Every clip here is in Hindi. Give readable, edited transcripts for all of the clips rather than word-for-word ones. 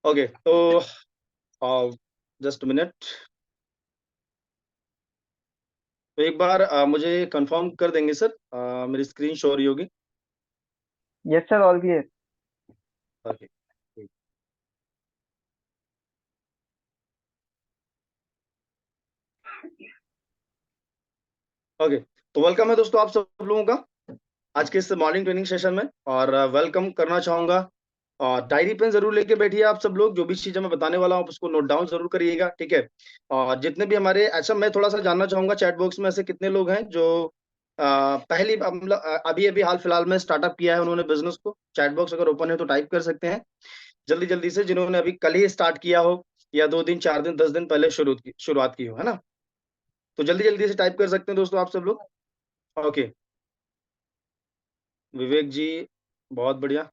ओके तो जस्ट मिनट। तो एक बार मुझे कंफर्म कर देंगे सर, मेरी स्क्रीन शो हो रही होगी। Yes sir, all clear. Okay. Okay, तो वेलकम है दोस्तों आप सब लोगों का आज के इस मॉर्निंग ट्रेनिंग सेशन में। और वेलकम करना चाहूंगा। और डायरी पेन जरूर लेके बैठिए आप सब लोग, जो भी चीजें मैं बताने वाला हूँ उसको नोट डाउन जरूर करिएगा, ठीक है। और जितने भी हमारे, अच्छा मैं थोड़ा सा जानना चाहूंगा चैट बॉक्स में ऐसे कितने लोग हैं जो पहली मतलब अभी अभी हाल फिलहाल में स्टार्टअप किया है उन्होंने बिजनेस को। चैट बॉक्स अगर ओपन है तो टाइप कर सकते हैं जल्दी जल्दी से, जिन्होंने अभी कल ही स्टार्ट किया हो या 2 दिन 4 दिन 10 दिन पहले शुरुआत की हो, है ना। तो जल्दी जल्दी से टाइप कर सकते हैं दोस्तों आप सब लोग। ओके, विवेक जी, बहुत बढ़िया।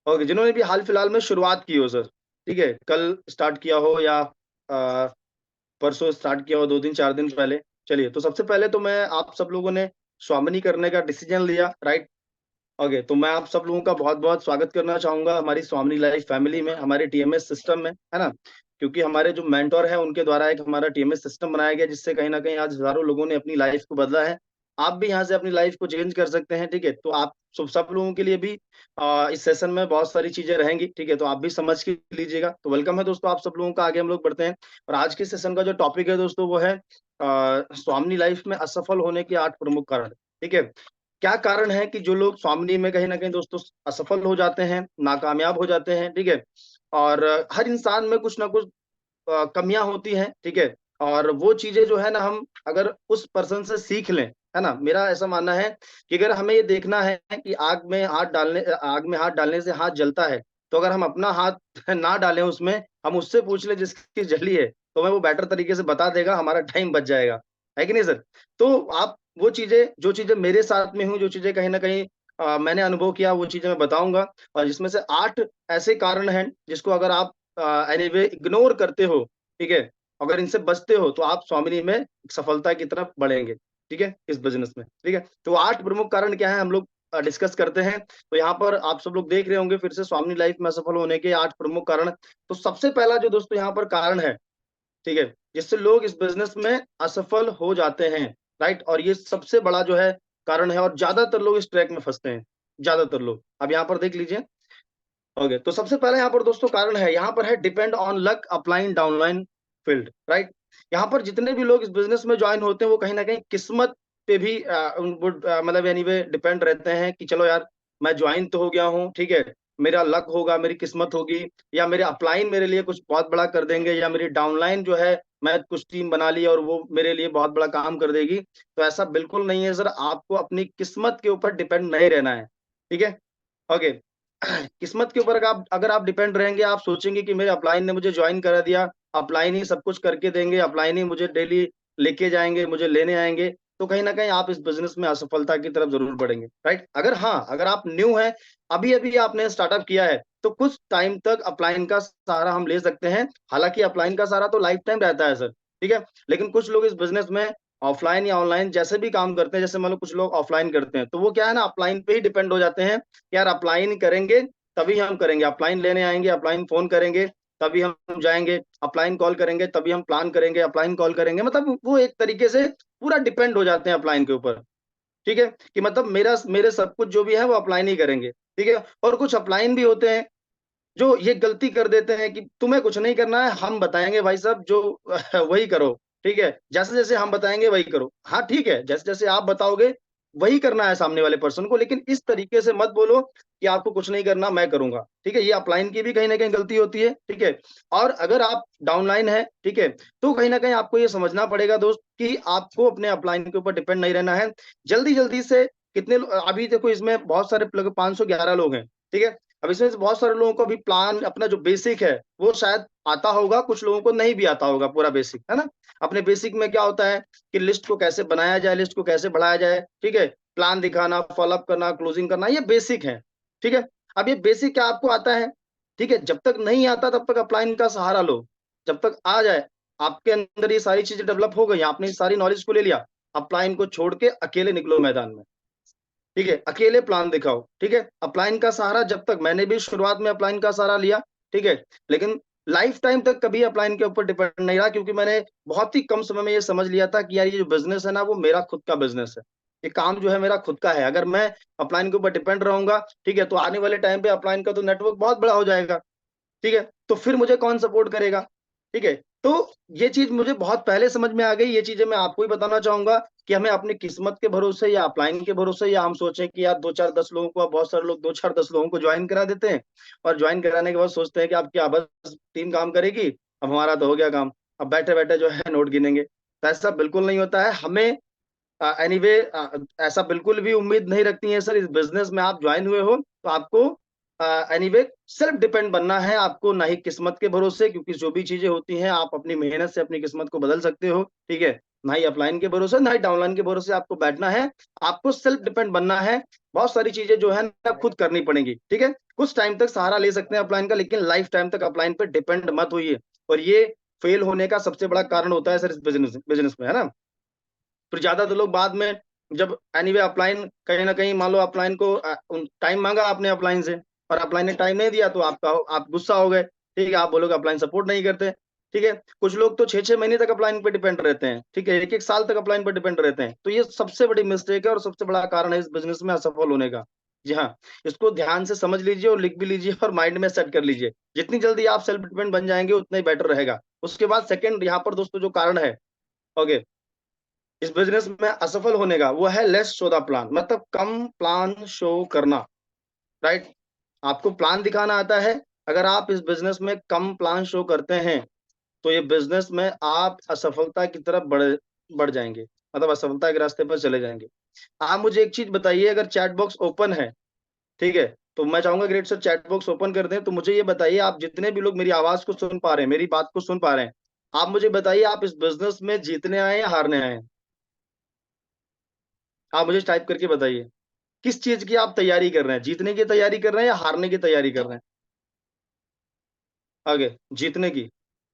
ओके, जिन्होंने भी हाल फिलहाल में शुरुआत की हो सर, ठीक है, कल स्टार्ट किया हो या परसों स्टार्ट किया हो, 2 दिन 4 दिन पहले। चलिए, तो सबसे पहले तो मैं आप सब लोगों ने स्वामिनी करने का डिसीजन लिया, राइट। ओके, तो मैं आप सब लोगों का बहुत बहुत स्वागत करना चाहूंगा हमारी स्वामिनी लाइफ फैमिली में, हमारे टीएमएस सिस्टम में, है ना। क्योंकि हमारे जो मेंटोर है उनके द्वारा एक हमारा टीएमएस सिस्टम बनाया गया, जिससे कहीं ना कहीं आज हजारों लोगों ने अपनी लाइफ को बदला है। आप भी यहाँ से अपनी लाइफ को चेंज कर सकते हैं, ठीक है। तो आप सब लोगों के लिए भी इस सेशन में बहुत सारी चीजें रहेंगी, ठीक है, तो आप भी समझ के लीजिएगा। तो वेलकम है दोस्तों आप सब लोगों का, आगे हम लोग बढ़ते हैं। और आज के सेशन का जो टॉपिक है दोस्तों वो है स्वामिनी लाइफ में असफल होने के 8 प्रमुख कारण, ठीक है। क्या कारण है कि जो लोग स्वामिनी में कहीं ना कहीं दोस्तों असफल हो जाते हैं, नाकामयाब हो जाते हैं, ठीक है। और हर इंसान में कुछ ना कुछ कमियां होती हैं, ठीक है। और वो चीजें जो है ना, हम अगर उस पर्सन से सीख लें, है ना, मेरा ऐसा मानना है कि अगर हमें ये देखना है कि आग में हाथ डालने से हाथ जलता है, तो अगर हम अपना हाथ ना डालें उसमें, हम उससे पूछ ले जिसकी जली है, तो हमें वो बेटर तरीके से बता देगा, हमारा टाइम बच जाएगा, है कि नहीं सर। तो आप वो चीजें, जो चीजें मेरे साथ में हुई, जो चीजें कहीं ना कहीं मैंने अनुभव किया, वो चीजें मैं बताऊंगा। और जिसमें से 8 ऐसे कारण हैं जिसको अगर आप एनीवे इग्नोर करते हो, ठीक है, अगर इनसे बचते हो, तो आप स्वामिनी में सफलता की तरफ बढ़ेंगे, ठीक है, इस बिजनेस में, ठीक है। तो 8 प्रमुख कारण क्या है हम लोग डिस्कस करते हैं। तो यहाँ पर आप सब लोग देख रहे होंगे फिर से स्वामिनी लाइफ में सफल होने के 8 प्रमुख कारण। तो सबसे पहला जो दोस्तों यहाँ पर कारण है, ठीक है, जिससे लोग इस बिजनेस में असफल हो जाते हैं, राइट। और ये सबसे बड़ा जो है कारण है, और ज्यादातर लोग इस ट्रैक में फंसते हैं, ज्यादातर लोग। अब यहाँ पर देख लीजिए। ओके, तो सबसे पहले यहाँ पर दोस्तों कारण है, यहाँ पर है depend on luck upline downline field, right. यहाँ पर जितने भी लोग इस बिजनेस में ज्वाइन होते हैं वो कहीं ना कहीं किस्मत पे भी मतलब यानी वे डिपेंड रहते हैं कि चलो यार, मैं ज्वाइन तो हो गया हूँ, ठीक है, मेरा लक होगा, मेरी किस्मत होगी, या मेरे अपलाइन मेरे लिए कुछ बहुत बड़ा कर देंगे, या मेरी डाउनलाइन जो है मैं कुछ टीम बना ली और वो मेरे लिए बहुत बड़ा काम कर देगी। तो ऐसा बिल्कुल नहीं है सर, आपको अपनी किस्मत के ऊपर डिपेंड नहीं रहना है, ठीक है। ओके, किस्मत के ऊपर अगर आप डिपेंड रहेंगे, आप सोचेंगे कि मेरे अपलाइन ने मुझे ज्वाइन करा दिया, अपलाइन ही सब कुछ करके देंगे, अपलाइन ही मुझे डेली लेके जाएंगे, मुझे लेने आएंगे, तो कहीं ना कहीं आप इस बिजनेस में असफलता की तरफ जरूर बढ़ेंगे, राइट। अगर हाँ, अगर आप न्यू हैं, अभी अभी आपने स्टार्टअप किया है, तो कुछ टाइम तक अपलाइन का सहारा हम ले सकते हैं। हालांकि अपलाइन का सहारा तो लाइफ टाइम रहता है सर, ठीक है। लेकिन कुछ लोग इस बिजनेस में ऑफलाइन या ऑनलाइन जैसे भी काम करते हैं, जैसे मान लो कुछ लोग ऑफलाइन करते हैं, तो वो क्या है ना, अपलाइन पे ही डिपेंड हो जाते हैं। यार अप्लाइन करेंगे तभी हम करेंगे, अपलाइन लेने आएंगे, अपलाइन फोन करेंगे तभी हम जाएंगे, अपलाइन कॉल करेंगे तभी हम प्लान करेंगे, अपलाइन कॉल करेंगे, मतलब वो एक तरीके से पूरा डिपेंड हो जाते हैं अपलाइन के ऊपर, ठीक है। कि मतलब मेरे सब कुछ जो भी है वो अपलाइन ही करेंगे, ठीक है। और कुछ अपलाइन भी होते हैं जो ये गलती कर देते हैं कि तुम्हें कुछ नहीं करना है, हम बताएंगे भाई साहब जो वही करो, ठीक है, जैसे जैसे हम बताएंगे वही करो। हाँ ठीक है, जैसे जैसे आप बताओगे वही करना है सामने वाले पर्सन को, लेकिन इस तरीके से मत बोलो कि आपको कुछ नहीं करना, मैं करूंगा, ठीक है। ये अपलाइन की भी कहीं ना कहीं गलती होती है, ठीक है। और अगर आप डाउनलाइन है, ठीक है, तो कहीं ना कहीं आपको ये समझना पड़ेगा दोस्त कि आपको अपने अपलाइन के ऊपर डिपेंड नहीं रहना है। जल्दी जल्दी से अभी देखो इसमें बहुत सारे 511 लोग हैं, ठीक है। अब इसमें से बहुत सारे लोगों को भी प्लान अपना जो बेसिक है वो शायद आता होगा, कुछ लोगों को नहीं भी आता होगा पूरा बेसिक, है ना। अपने बेसिक में क्या होता है कि लिस्ट को कैसे बनाया जाए, लिस्ट को कैसे बढ़ाया जाए, ठीक है, प्लान दिखाना, फॉलोअप करना, क्लोजिंग करना, ये बेसिक है, ठीक है। अब ये बेसिक क्या आपको आता है, ठीक है। जब तक नहीं आता तब तक अपलाइन का सहारा लो, जब तक आ जाए, आपके अंदर ये सारी चीजें डेवलप हो गई, आपने इस सारी नॉलेज को ले लिया, अपलाइन को छोड़ के अकेले निकलो मैदान में, ठीक है, अकेले प्लान दिखाओ। ठीक है, अपलाइन का सहारा, जब तक मैंने भी शुरुआत में अपलाइन का सहारा लिया, ठीक है, लेकिन लाइफ टाइम तक कभी अपलाइन के ऊपर डिपेंड नहीं रहा, क्योंकि मैंने बहुत ही कम समय में ये समझ लिया था कि यार ये जो बिजनेस है ना, वो मेरा खुद का बिजनेस है। ये काम जो है मेरा खुद का है। अगर मैं अपलाइन के ऊपर डिपेंड रहूंगा, ठीक है, तो आने वाले टाइम पे अपलाइन का तो नेटवर्क बहुत बड़ा हो जाएगा। ठीक है, तो फिर मुझे कौन सपोर्ट करेगा? ठीक है, तो ये चीज मुझे बहुत पहले समझ में आ गई। ये चीजें मैं आपको ही बताना चाहूंगा कि हमें अपनी किस्मत के भरोसे या अपलाइन के भरोसे, या हम सोचें कि यार 2 4 10 लोगों को, अब बहुत सारे लोग 2 4 10 लोगों को ज्वाइन करा देते हैं, और ज्वाइन कराने के बाद सोचते हैं कि अब क्या, बस टीम काम करेगी, अब हमारा तो हो गया काम, अब बैठे बैठे जो है नोट गिनेंगे। तो ऐसा बिल्कुल नहीं होता है। हमें एनीवे ऐसा बिल्कुल भी उम्मीद नहीं रखती है सर। इस बिजनेस में आप ज्वाइन हुए हो तो आपको एनीवे सेल्फ डिपेंड बनना है। आपको ना ही किस्मत के भरोसे, क्योंकि जो भी चीजें होती हैं आप अपनी मेहनत से अपनी किस्मत को बदल सकते हो। ठीक है, ना ही अपलाइन के भरोसे, ना ही डाउनलाइन के भरोसे आपको बैठना है। आपको सेल्फ डिपेंड बनना है। बहुत सारी चीजें जो है ना खुद करनी पड़ेंगी। ठीक है, कुछ टाइम तक सहारा ले सकते हैं अपलाइन का, लेकिन लाइफ टाइम तक अपलाइन पे डिपेंड मत होइए। और ये फेल होने का सबसे बड़ा कारण होता है सर इस बिजनेस बिजनेस में, है ना। फिर ज्यादातर लोग बाद में, जब एनीवे अपलाइन कहीं ना कहीं, मान लो अपलाइन को टाइम मांगा आपने अपलाइन से, और अपलाइन ने टाइम नहीं दिया, तो आप गुस्सा हो गए। ठीक है, आप बोलोगे अपलाइन सपोर्ट नहीं करते। ठीक है, कुछ लोग तो 6 6 महीने तक अपलाइन पे डिपेंड रहते हैं। ठीक है, 1 1 साल तक अपलाइन पर डिपेंड रहते हैं। तो ये सबसे बड़ी मिस्टेक है और सबसे बड़ा कारण है इस बिजनेस में असफल होने का। जी हाँ, इसको ध्यान से समझ लीजिए और लिख भी लीजिए और माइंड में सेट कर लीजिए। जितनी जल्दी आप सेल्फ डिपेंडेंट बन जाएंगे उतना ही बेटर रहेगा। उसके बाद सेकंड यहाँ पर दोस्तों जो कारण है, ओके, इस बिजनेस में असफल होने का, वो है लेस शो द प्लान, मतलब कम प्लान शो करना। राइट, आपको प्लान दिखाना आता है। अगर आप इस बिजनेस में कम प्लान शो करते हैं, तो ये बिजनेस में आप असफलता की तरफ बढ़ बढ़ जाएंगे, मतलब असफलता के रास्ते पर चले जाएंगे। आप मुझे एक चीज बताइए, अगर चैट बॉक्स ओपन है, ठीक है, तो मैं चाहूंगा great sir chat box open कर दें। तो मुझे ये बताइए, आप जितने भी लोग मेरी आवाज को सुन पा रहे हैं, मेरी बात को सुन पा रहे हैं, आप मुझे बताइए, आप इस बिजनेस में जीतने आए हैं या हारने आए हैं? आप मुझे टाइप करके बताइए, किस चीज की आप तैयारी कर रहे हैं? जीतने की तैयारी कर रहे हैं या हारने की तैयारी कर रहे हैं? आगे, जीतने की।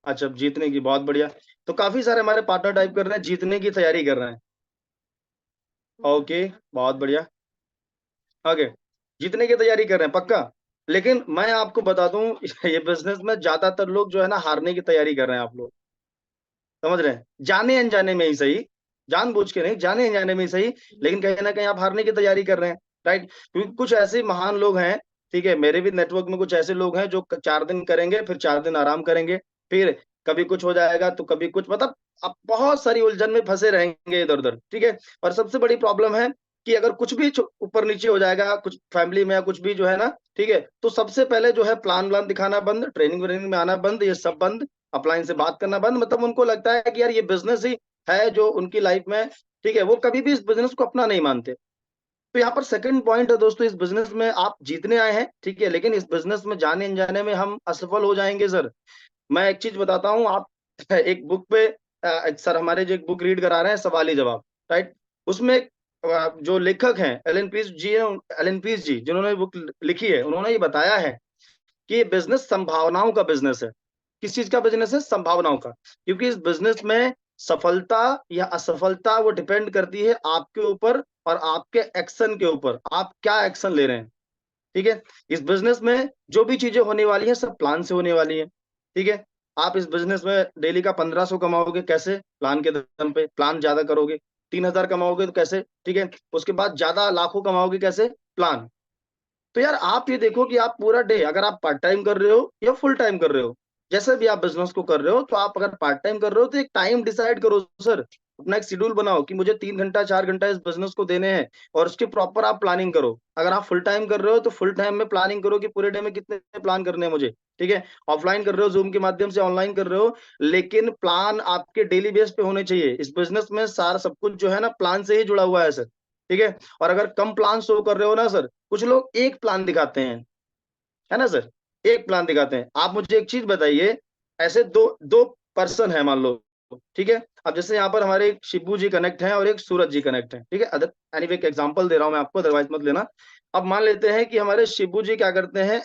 अच्छा, जीतने की, बहुत बढ़िया। तो काफी सारे हमारे पार्टनर टाइप कर रहे हैं जीतने की तैयारी कर रहे हैं। ओके, बहुत बढ़िया। आगे, जीतने की तैयारी कर रहे हैं पक्का। लेकिन मैं आपको बता दूं ये बिजनेस में ज्यादातर लोग जो है ना हारने की तैयारी कर रहे हैं। आप लोग समझ रहे हैं, जाने अनजाने में ही सही, जानबूझ के नहीं, जाने अनजाने में ही सही, लेकिन कहीं ना कहीं आप हारने की तैयारी कर रहे हैं। राइट, क्योंकि कुछ ऐसे महान लोग हैं, ठीक है, मेरे भी नेटवर्क में कुछ ऐसे लोग हैं जो 4 दिन करेंगे, फिर 4 दिन आराम करेंगे, फिर कभी कुछ हो जाएगा तो कभी कुछ, मतलब अब बहुत सारी उलझन में फंसे रहेंगे इधर उधर। ठीक है, और सबसे बड़ी प्रॉब्लम है कि अगर कुछ भी ऊपर नीचे हो जाएगा, कुछ फैमिली में या कुछ भी जो है ना, ठीक है, तो सबसे पहले जो है प्लान व्लान दिखाना बंद, ट्रेनिंग व्रेनिंग में आना बंद, ये सब बंद, अपलाइन से बात करना बंद। मतलब उनको लगता है कि यार ये बिजनेस ही है जो उनकी लाइफ में, ठीक है, वो कभी भी इस बिजनेस को अपना नहीं मानते। तो यहाँ पर सेकंड पॉइंट है दोस्तों, इस बिजनेस में आप जीतने आए हैं, ठीक है, लेकिन इस बिजनेस में जाने अनजाने में हम असफल हो जाएंगे सर। मैं एक चीज बताता हूँ, आप एक बुक पे सर हमारे जो एक बुक रीड करा रहे हैं, सवाल ही जवाब, राइट, उसमें जो लेखक हैं एलन पीस जी जिन्होंने बुक लिखी है, उन्होंने ये बताया है कि ये बिजनेस संभावनाओं का बिजनेस है। किस चीज का बिजनेस है? संभावनाओं का। क्योंकि इस बिजनेस में सफलता या असफलता वो डिपेंड करती है आपके ऊपर और आपके एक्शन के ऊपर, आप क्या एक्शन ले रहे हैं। ठीक है, इस बिजनेस में जो भी चीजें होने वाली हैं सब प्लान से होने वाली है। ठीक है, आप इस बिजनेस में डेली का 1500 कमाओगे कैसे? प्लान के दम पे, प्लान ज्यादा करोगे। 3000 कमाओगे तो कैसे? ठीक है, उसके बाद ज्यादा लाखों कमाओगे कैसे? प्लान। तो यार आप ये देखो कि आप पूरा डे, अगर आप पार्ट टाइम कर रहे हो या फुल टाइम कर रहे हो, जैसे भी आप बिजनेस को कर रहे हो, तो आप अगर पार्ट टाइम कर रहे हो तो एक टाइम डिसाइड करो सर। अपना एक शेड्यूल बनाओ कि मुझे 3 घंटा 4 घंटा इस बिजनेस को देने हैं, और उसकी प्रॉपर आप प्लानिंग करो। अगर आप फुल टाइम कर रहे हो तो फुल टाइम में प्लानिंग करो कि पूरे डे में कितने प्लान करने हैं मुझे। ठीक है, ऑफलाइन कर रहे हो जूम के माध्यम से, ऑनलाइन कर रहे हो, लेकिन प्लान आपके डेली बेस पे होने चाहिए। इस बिजनेस में सारा सब कुछ जो है ना प्लान से ही जुड़ा हुआ है सर। ठीक है, और अगर कम प्लान शो कर रहे हो ना सर, कुछ लोग एक प्लान दिखाते हैं, है ना सर, एक प्लान दिखाते हैं। आप मुझे एक चीज बताइए, ऐसे दो दो पर्सन है मान लो, ठीक है, अब जैसे यहाँ पर हमारे एक शिबू जी कनेक्ट हैं और एक सूरज जी कनेक्ट हैं, ठीक है, अदर एनीवे एक एग्जांपल दे रहा हूं मैं आपको, अदरवाइज मत लेना। अब मान लेते हैं कि हमारे शिबू जी क्या करते हैं,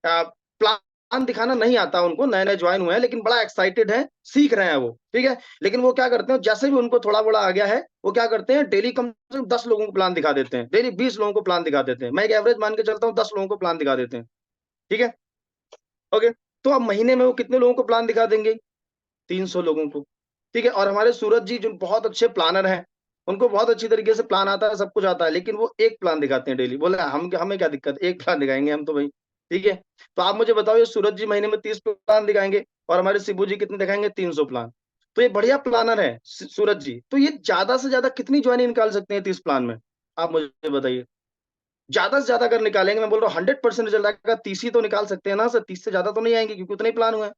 प्लान प्लान दिखाना नहीं आता उनको, नए नए ज्वाइन हुए हैं, लेकिन बड़ा एक्साइटेड है, सीख रहे हैं वो, ठीक है। लेकिन वो क्या करते हैं, जैसे भी उनको थोड़ा बड़ा आ गया है, वो क्या करते हैं, डेली कम से कम 10 लोगों को प्लान दिखा देते हैं, डेली 20 लोगों को प्लान दिखा देते हैं। मैं एक एवरेज मान के चलता हूँ, 10 लोगों को प्लान दिखा देते हैं, ठीक है। ओके, तो अब महीने में वो कितने लोगों को प्लान दिखा देंगे, 300 लोगों को, ठीक है। और हमारे सूरज जी जो बहुत अच्छे प्लानर हैं, उनको बहुत अच्छी तरीके से प्लान आता है, सब कुछ आता है, लेकिन वो एक प्लान दिखाते हैं डेली। बोले हम, हमें क्या दिक्कत, एक प्लान दिखाएंगे हम तो भाई, ठीक है। तो आप मुझे बताओ, ये सूरज जी महीने में 30 प्लान दिखाएंगे, और हमारे शिबू जी कितने दिखाएंगे, 300 प्लान। तो ये बढ़िया प्लानर है सूरज जी, तो ये ज्यादा से ज्यादा कितनी ज्वाइनिंग निकाल सकते हैं 30 प्लान में, आप मुझे बताइए। ज्यादा से ज्यादा अगर निकालेंगे, मैं बोल रहा हूँ 100% रिजल्ट आएगा, 30 ही तो निकाल सकते हैं ना सर, 30 से ज्यादा तो नहीं आएंगे, क्योंकि उतने ही प्लान हुए हैं।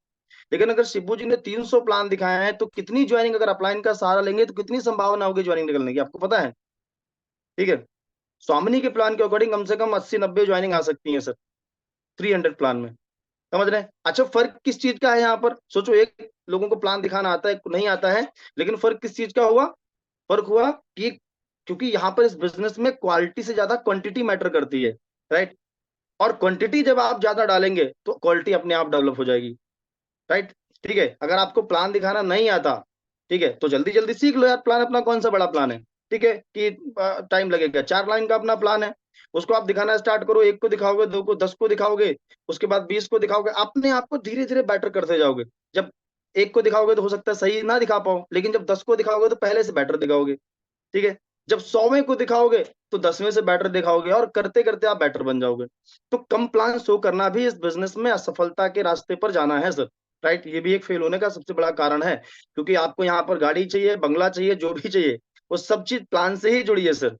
लेकिन अगर शिबू जी ने 300 प्लान दिखाए हैं, तो कितनी ज्वाइनिंग, अगर अपलाइन का सहारा लेंगे तो कितनी संभावना होगी ज्वाइनिंग निकलने की, आपको पता है, ठीक है। स्वामिनी के प्लान के अकॉर्डिंग कम से कम 80-90 ज्वाइनिंग आ सकती है सर, 300 प्लान में, समझ रहे हैं। अच्छा, फर्क किस चीज का है यहाँ पर, सोचो, एक लोगों को प्लान दिखाना आता है, नहीं आता है, लेकिन फर्क किस चीज का हुआ, फर्क हुआ कि क्योंकि यहाँ पर इस बिजनेस में क्वालिटी से ज्यादा क्वांटिटी मैटर करती है, राइट। और क्वांटिटी जब आप ज्यादा डालेंगे तो क्वालिटी अपने आप डेवलप हो जाएगी, राइट, ठीक है। अगर आपको प्लान दिखाना नहीं आता, ठीक है, तो जल्दी जल्दी सीख लो यार, प्लान अपना कौन सा बड़ा प्लान है, ठीक है, कि टाइम लगेगा, 4 लाइन का अपना प्लान है, उसको आप दिखाना स्टार्ट करो, एक को दिखाओगे, दो को, 10 को दिखाओगे, उसके बाद 20 को दिखाओगे, अपने आप को धीरे धीरे बेटर करते जाओगे। जब एक को दिखाओगे तो हो सकता है सही ना दिखा पाओ, लेकिन जब 10 को दिखाओगे तो पहले से बेटर दिखाओगे, ठीक है। जब 100वें को दिखाओगे तो 10वें से बेटर दिखाओगे, और करते करते आप बेटर बन जाओगे। तो कम प्लान शो करना भी इस बिजनेस में असफलता के रास्ते पर जाना है सर, राइट। ये भी एक फेल होने का सबसे बड़ा कारण है, क्योंकि आपको यहाँ पर गाड़ी चाहिए, बंगला चाहिए, जो भी चाहिए, वो सब चीज प्लान से ही जुड़ी है सर।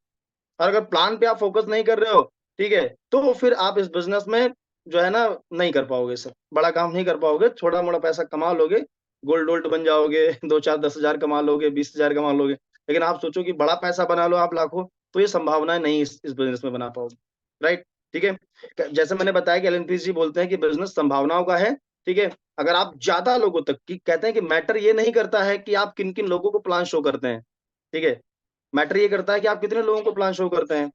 और अगर प्लान पे आप फोकस नहीं कर रहे हो, ठीक है, तो फिर आप इस बिजनेस में जो है ना, नहीं कर पाओगे सर, बड़ा काम नहीं कर पाओगे, थोड़ा मोड़ा पैसा कमा लोगे, गोल्ड वोल्ड बन जाओगे, 2 4 10 हजार कमा लोगे, 20 हजार कमा लोगे, लेकिन आप सोचो कि बड़ा पैसा बना लो आप लाखों, तो ये संभावना नहीं इस बिजनेस में बना पाओगे, राइट, ठीक है। जैसे मैंने बताया कि एलन जी बोलते हैं कि बिजनेस संभावनाओं का है, ठीक है। अगर आप ज्यादा लोगों तक की, कहते हैं कि मैटर ये नहीं करता है कि आप किन किन लोगों को प्लान शो करते हैं, ठीक है, मैटर ये करता है कि आप कितने लोगों को प्लान शो करते हैं,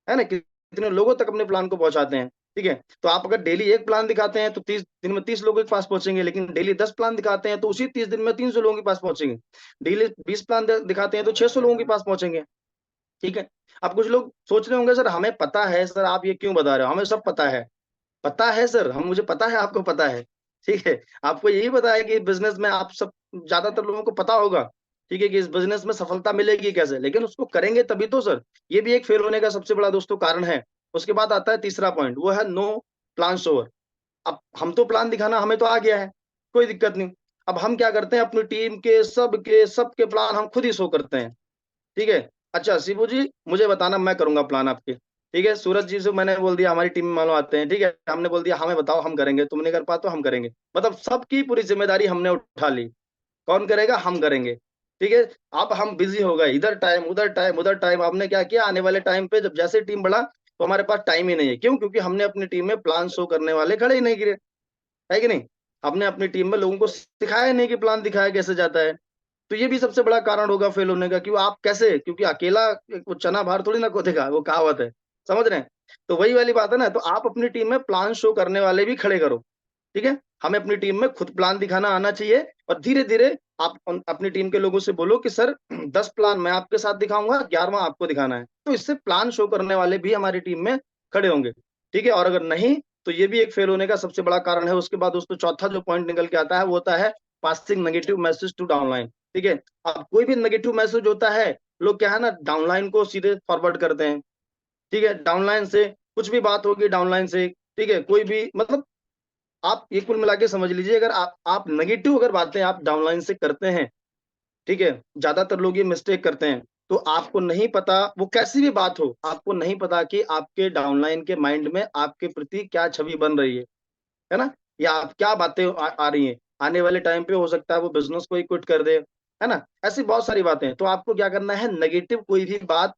है ना, कितने लोगों तक अपने प्लान को पहुंचाते हैं, ठीक है। तो आप अगर डेली एक प्लान दिखाते हैं तो 30 दिन में 30 लोगों के पास पहुंचेंगे, लेकिन डेली 10 प्लान दिखाते हैं तो उसी 30 दिन में 300 लोगों के पास पहुंचेंगे। डेली 20 प्लान दिखाते हैं तो 600 लोगों के पास पहुंचेंगे, ठीक है। अब कुछ लोग सोच रहे होंगे, सर हमें पता है सर, आप ये क्यों बता रहे हो, हमें सब पता है। पता है सर, हम, मुझे पता है आपको पता है, ठीक है। आपको यही पता है कि बिजनेस में आप सब, ज्यादातर लोगों को पता होगा, ठीक है, कि इस बिजनेस में सफलता मिलेगी कैसे, लेकिन उसको करेंगे तभी तो सर। ये भी एक फेल होने का सबसे बड़ा दोस्तों कारण है। उसके बाद आता है तीसरा पॉइंट, वो है नो प्लान शोवर। अब हम तो प्लान दिखाना हमें तो आ गया है, कोई दिक्कत नहीं। अब हम क्या करते हैं, अपनी टीम के सबके प्लान हम खुद ही शो करते हैं, ठीक है। अच्छा शिबू जी, मुझे बताना, मैं करूंगा प्लान आपके, ठीक है। सूरज जी से मैंने बोल दिया हमारी टीम में मालूम आते हैं, ठीक है, हमने बोल दिया हमें बताओ, हम करेंगे, तुम नहीं कर पाते तो हम करेंगे, मतलब सबकी पूरी जिम्मेदारी हमने उठा ली। कौन करेगा, हम करेंगे, ठीक है। अब हम बिजी हो गए, इधर टाइम उधर टाइम उधर टाइम, हमने क्या किया, आने वाले टाइम पे जब जैसे टीम बढ़ा तो हमारे पास टाइम ही नहीं है, क्यों, क्योंकि हमने अपनी टीम में प्लान शो करने वाले खड़े ही नहीं गिरे, है कि नहीं। हमने अपनी टीम में लोगों को सिखाया नहीं कि प्लान दिखाया कैसे जाता है। तो ये भी सबसे बड़ा कारण होगा फेल होने का, कि वो आप कैसे, क्योंकि अकेला वो चना बाहर थोड़ी ना खोदेगा, वो कहावत है, समझ रहे हैं। तो वही वाली बात है ना, तो आप अपनी टीम में प्लान शो करने वाले भी खड़े करो, ठीक है। हमें अपनी टीम में खुद प्लान दिखाना आना चाहिए, और धीरे धीरे आप अपनी टीम के लोगों से बोलो कि सर 10 प्लान मैं आपके साथ दिखाऊंगा, 11वां आपको दिखाना है, तो इससे प्लान शो करने वाले भी हमारी टीम में खड़े होंगे, ठीक है। और अगर नहीं, तो ये भी एक फेल होने का सबसे बड़ा कारण है। उसके बाद दोस्तों चौथा जो पॉइंट निकल के आता है, वो होता है passing negative message to downline, ठीक है। अब कोई भी नेगेटिव मैसेज होता है, लोग क्या है ना, डाउनलाइन को सीधे फॉरवर्ड करते हैं, ठीक है। डाउनलाइन से कुछ भी बात होगी, डाउनलाइन से, ठीक है, कोई भी, मतलब आप ये कुल मिला के समझ लीजिए, अगर आप नेगेटिव अगर बातें आप डाउनलाइन से करते हैं, ठीक है, ज्यादातर लोग ये मिस्टेक करते हैं, तो आपको नहीं पता, वो कैसी भी बात हो, आपको नहीं पता कि आपके डाउनलाइन के माइंड में आपके प्रति क्या छवि बन रही है ना, या आप क्या बातें आ रही हैं। आने वाले टाइम पे हो सकता है वो बिजनेस को ही क्विट कर दे, है ना, ऐसी बहुत सारी बातें हैं। तो आपको क्या करना है, नेगेटिव कोई भी बात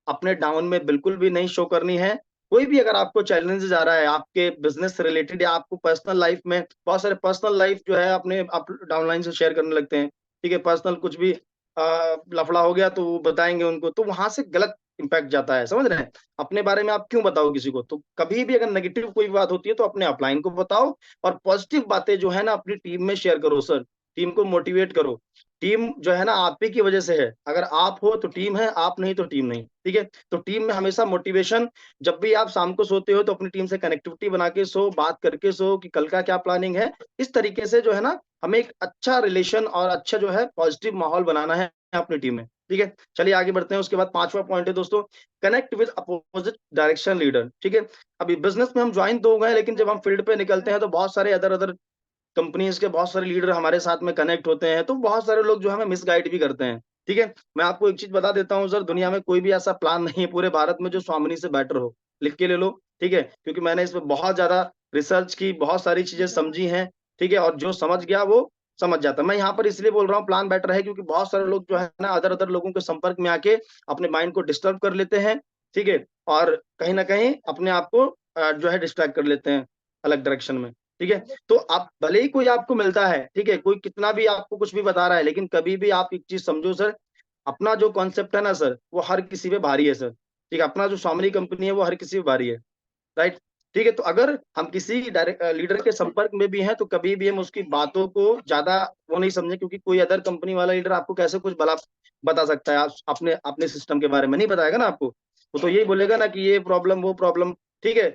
अपने डाउन में बिल्कुल भी नहीं शो करनी है। कोई भी अगर आपको चैलेंजेस आ रहा है आपके बिजनेस से रिलेटेड, या आपको पर्सनल लाइफ में, बहुत सारे पर्सनल लाइफ जो है अपने आप डाउनलाइन से शेयर करने लगते हैं, ठीक है, पर्सनल कुछ भी लफड़ा हो गया तो वो बताएंगे उनको, तो वहां से गलत इम्पैक्ट जाता है, समझ रहे हैं? अपने बारे में आप क्यों बताओ किसी को? तो कभी भी अगर नेगेटिव कोई बात होती है तो अपने अपलाइन को बताओ, और पॉजिटिव बातें जो है ना अपनी टीम में शेयर करो सर। टीम को मोटिवेट करो। टीम जो है ना आप ही की वजह से है। अगर आप हो तो टीम है, आप नहीं तो टीम नहीं, ठीक है? तो टीम में हमेशा मोटिवेशन, जब भी आप शाम को सोते हो तो अपनी टीम से कनेक्टिविटी बना के सो, बात करके सो कि कल का क्या प्लानिंग है। इस तरीके से जो है ना हमें एक अच्छा रिलेशन और अच्छा जो है पॉजिटिव माहौल बनाना है अपनी टीम में, ठीक है? चलिए आगे बढ़ते हैं। उसके बाद पांचवा पॉइंट है दोस्तों, connect with opposite direction leader, ठीक है? अभी बिजनेस में हम ज्वाइन तो हो गए, लेकिन जब हम फील्ड पे निकलते हैं तो बहुत सारे अदर अदर कंपनीज के बहुत सारे लीडर हमारे साथ में कनेक्ट होते हैं, तो बहुत सारे लोग जो हमें मिसगाइड भी करते हैं, ठीक है? मैं आपको एक चीज बता देता हूँ सर, दुनिया में कोई भी ऐसा प्लान नहीं है पूरे भारत में जो स्वामिनी से बेटर हो। लिख के ले लो, ठीक है? क्योंकि मैंने इस पे बहुत ज्यादा रिसर्च की, बहुत सारी चीजें समझी हैं, ठीक है? और जो समझ गया वो समझ जाता है। मैं यहाँ पर इसलिए बोल रहा हूँ प्लान बेटर है, क्योंकि बहुत सारे लोग जो है ना अदर अदर लोगों के संपर्क में आके अपने माइंड को डिस्टर्ब कर लेते हैं, ठीक है? और कहीं ना कहीं अपने आप को जो है डिस्ट्रैक्ट कर लेते हैं अलग डायरेक्शन में, ठीक है? तो आप भले ही कोई आपको मिलता है, ठीक है, कोई कितना भी आपको कुछ भी बता रहा है, लेकिन कभी भी आप एक चीज समझो सर, अपना जो कॉन्सेप्ट है ना सर, वो हर किसी पे भारी है सर, ठीक है? अपना जो स्वामी कंपनी है वो हर किसी पे भारी है, राइट? ठीक है, तो अगर हम किसी डायरेक्ट लीडर के संपर्क में भी हैं तो कभी भी हम उसकी बातों को ज्यादा वो नहीं समझे, क्योंकि कोई अदर कंपनी वाला लीडर आपको कैसे कुछ भला बता सकता है? आप अपने अपने सिस्टम के बारे में नहीं बताएगा ना आपको। वो तो यही बोलेगा ना कि ये प्रॉब्लम वो प्रॉब्लम, ठीक है?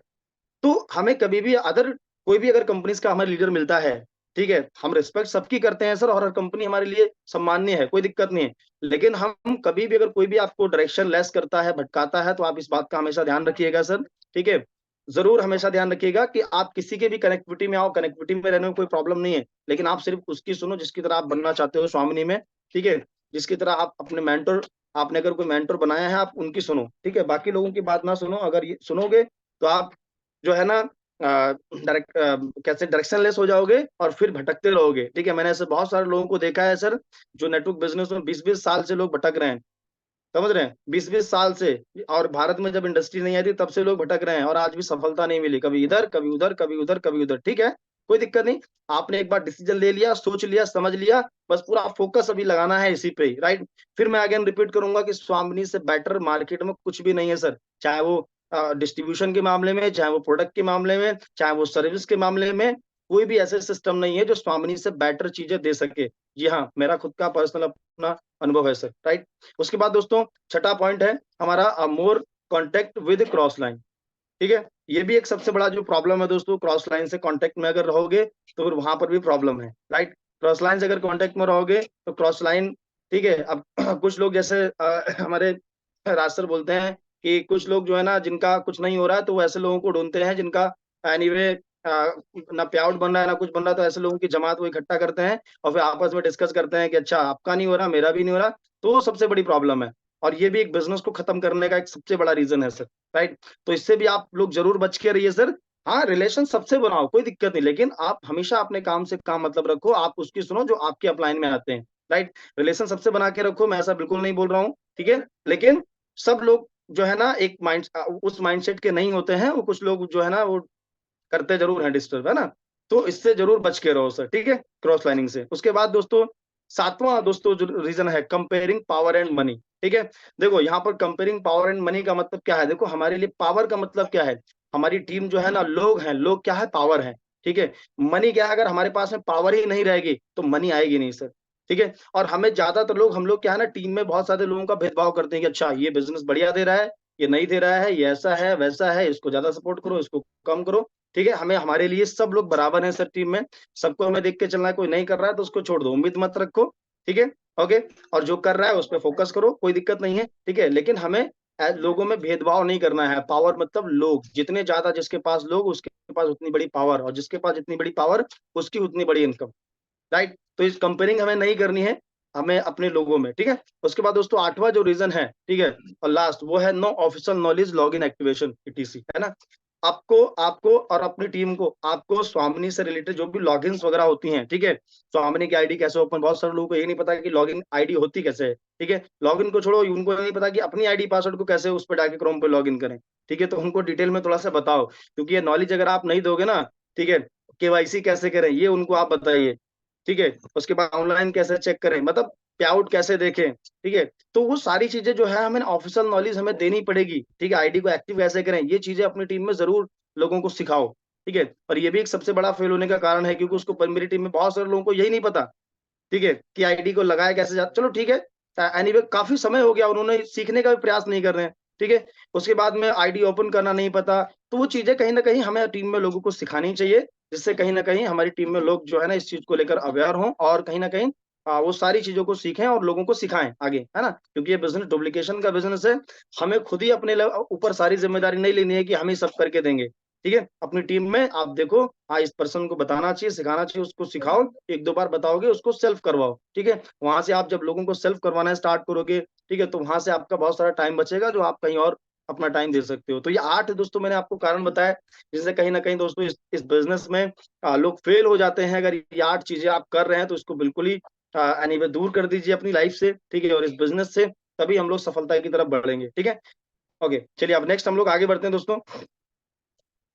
तो हमें कभी भी अदर कोई भी अगर कंपनीज का हमें लीडर मिलता है, ठीक है, हम रिस्पेक्ट सबकी करते हैं सर, और हर कंपनी हमारे लिए सम्माननीय है, कोई दिक्कत नहीं है। लेकिन हम कभी भी अगर कोई भी आपको डायरेक्शन लेस करता है, भटकाता है, तो आप इस बात का हमेशा ध्यान रखिएगा सर, ठीक है? जरूर हमेशा ध्यान रखिएगा कि आप किसी के भी कनेक्टिविटी में आओ, कनेक्टिविटी में रहने में कोई प्रॉब्लम नहीं है, लेकिन आप सिर्फ उसकी सुनो जिसकी तरह आप बनना चाहते हो स्वामिनी में, ठीक है? जिसकी तरह आप अपने मेंटर, आपने अगर कोई मेंटर बनाया है आप उनकी सुनो, ठीक है? बाकी लोगों की बात ना सुनो। अगर ये सुनोगे तो आप जो है ना डायरेक्ट कैसे डायरेक्शनलेस हो जाओगे और फिर भटकते रहोगे, ठीक है? मैंने ऐसे बहुत सारे लोगों को देखा है सर, जो नेटवर्क बिजनेस में 20-20 साल से लोग भटक रहे हैं, समझ रहे हैं? 20-20 साल से। और भारत में जब इंडस्ट्री नहीं आई थी तब से लोग भटक रहे हैं, और आज भी सफलता नहीं मिली, कभी इधर कभी उधर, कभी उधर कभी उधर, ठीक है? कोई दिक्कत नहीं। आपने एक बार डिसीजन ले लिया, सोच लिया, समझ लिया, बस पूरा फोकस अभी लगाना है इसी पे ही, राइट? फिर मैं अगेन रिपीट करूंगा कि स्वामिनी से बेटर मार्केट में कुछ भी नहीं है सर, चाहे वो डिस्ट्रीब्यूशन के मामले में, चाहे वो प्रोडक्ट के मामले में, चाहे वो सर्विस के मामले में, कोई भी ऐसे सिस्टम नहीं है जो स्वामिनी से बेटर चीजें दे सके। जी हाँ, मेरा खुद का पर्सनल अपना अनुभव है सर, राइट? उसके बाद दोस्तों छठा पॉइंट है हमारा मोर कॉन्टेक्ट विद क्रॉस लाइन, ठीक है? ये भी एक सबसे बड़ा जो प्रॉब्लम है दोस्तों, क्रॉस लाइन से कांटेक्ट में अगर रहोगे तो फिर वहां पर भी प्रॉब्लम है, राइट? क्रॉस लाइन से अगर कांटेक्ट में रहोगे तो क्रॉस लाइन, ठीक है? अब कुछ लोग जैसे हमारे राज सर बोलते हैं कि कुछ लोग जो है ना जिनका कुछ नहीं हो रहा है तो वो ऐसे लोगों को ढूंढते हैं जिनका एनीवे ना पे आउट बन रहा है ना कुछ बन रहा है, तो ऐसे लोगों की जमात वो इकट्ठा करते हैं और फिर आपस में डिस्कस करते हैं कि अच्छा आपका नहीं हो रहा, मेरा भी नहीं हो रहा। तो वो सबसे बड़ी प्रॉब्लम है, और ये भी एक बिजनेस को खत्म करने का एक सबसे बड़ा रीजन है सर, राइट? तो इससे भी आप लोग जरूर बच के रहिए सर। हाँ, रिलेशन सबसे बनाओ, कोई दिक्कत नहीं, लेकिन आप हमेशा अपने काम से काम मतलब रखो, आप उसकी सुनो जो आपके अपलाइन में आते हैं, राइट? रिलेशन सबसे बना के रखो, मैं ऐसा बिल्कुल नहीं बोल रहा हूँ, ठीक है? लेकिन सब लोग जो है ना एक माइंड उस माइंडसेट के नहीं होते हैं, वो कुछ लोग जो है ना वो करते जरूर हैं डिस्टर्ब, है ना? तो इससे जरूर बच के रहो सर, ठीक है? क्रॉस लाइनिंग से। उसके बाद दोस्तों सातवां दोस्तों जो रीजन है, कंपेयरिंग पावर एंड मनी, ठीक है? देखो यहाँ पर कंपेयरिंग पावर एंड मनी का मतलब क्या है? देखो हमारे लिए पावर का मतलब क्या है? हमारी टीम जो है ना लोग हैं, लोग क्या है? पावर है, ठीक है? मनी क्या है? अगर हमारे पास में पावर ही नहीं रहेगी तो मनी आएगी नहीं सर, ठीक है? और हमें ज्यादातर लोग, हम लोग क्या है ना टीम में बहुत सारे लोगों का भेदभाव करते हैं कि अच्छा ये बिजनेस बढ़िया दे रहा है, ये नहीं दे रहा है, ये ऐसा है वैसा है, इसको ज्यादा सपोर्ट करो, इसको कम करो, ठीक है? हमें हमारे लिए सब लोग बराबर हैं सर टीम में, सबको हमें देख के चलना है। कोई नहीं कर रहा है तो उसको छोड़ दो, उम्मीद मत रखो, ठीक है? ओके? और जो कर रहा है उस पर फोकस करो, कोई दिक्कत नहीं है, ठीक है? लेकिन हमें लोगों में भेदभाव नहीं करना है। पावर मतलब लोग, जितने ज्यादा जिसके पास लोग उसके पास उतनी बड़ी पावर, और जिसके पास जितनी बड़ी पावर उसकी उतनी बड़ी इनकम, राइट? तो इस कंपेयरिंग हमें नहीं करनी है, हमें अपने लोगों में, ठीक है? उसके बाद दोस्तों आठवां जो रीजन है, ठीक है, और लास्ट, वो है no official knowledge log in activation etc, है ना? आपको आपको और अपनी टीम को, आपको स्वामिनी से रिलेटेड जो भी लॉगिन्स वगैरह होती हैं, ठीक है? स्वामिनी की आईडी कैसे ओपन, बहुत सारे लोगों को ये नहीं पता कि लॉगिन आईडी होती कैसे है, ठीक है? लॉगिन को छोड़ो, उनको नहीं पता कि अपनी आईडी पासवर्ड को कैसे उस पर जाके क्रोम पे लॉगिन करें, ठीक है? तो उनको डिटेल में थोड़ा सा बताओ, क्योंकि ये नॉलेज अगर आप नहीं दोगे ना, ठीक है, केवाईसी कैसे करें ये उनको आप बताइए, ठीक है? उसके बाद ऑनलाइन कैसे चेक करें, मतलब पे आउट कैसे देखें, ठीक है। तो वो सारी चीजें जो है हमें ऑफिशियल नॉलेज हमें देनी पड़ेगी, ठीक है। आईडी को एक्टिव कैसे करें, ये चीजें अपनी टीम में जरूर लोगों को सिखाओ, ठीक है। और ये भी एक सबसे बड़ा फेल होने का कारण है, क्योंकि उसको मेरी टीम में बहुत सारे लोगों को यही नहीं पता, ठीक है, कि आईडी को लगाया कैसे जाता। चलो ठीक है, एनीवे काफी समय हो गया, उन्होंने सीखने का भी प्रयास नहीं कर रहे हैं, ठीक है। उसके बाद में आईडी ओपन करना नहीं पता, तो वो चीजें कहीं ना कहीं हमें टीम में लोगों को सिखानी चाहिए, जिससे कहीं ना कहीं हमारी टीम में लोग जो है ना इस चीज को लेकर अवेयर हों, और कहीं ना कहीं वो सारी चीजों को सीखें और लोगों को सिखाएं आगे, है ना। क्योंकि ये बिजनेस डुप्लीकेशन का बिजनेस है, हमें खुद ही अपने ऊपर सारी जिम्मेदारी नहीं लेनी है कि हम ही सब करके देंगे, ठीक है। अपनी टीम में आप देखो, हाँ इस पर्सन को बताना चाहिए, सिखाना चाहिए, उसको सिखाओ, एक दो बार बताओगे, उसको सेल्फ करवाओ, ठीक है। वहां से आप जब लोगों को सेल्फ करवाना स्टार्ट करोगे, ठीक है, तो वहां से आपका बहुत सारा टाइम बचेगा, जो आप कहीं और अपना टाइम दे सकते हो। तो ये 8 दोस्तों मैंने आपको कारण बताया, जिससे कहीं ना कहीं दोस्तों इस बिजनेस में लोग फेल हो जाते हैं। अगर ये 8 चीजें आप कर रहे हैं तो इसको बिल्कुल ही एनीवे दूर कर दीजिए अपनी लाइफ से, ठीक है, और इस बिजनेस से तभी हम लोग सफलता की तरफ बढ़ेंगे, ठीक है। ओके, चलिए अब नेक्स्ट हम लोग आगे बढ़ते हैं दोस्तों।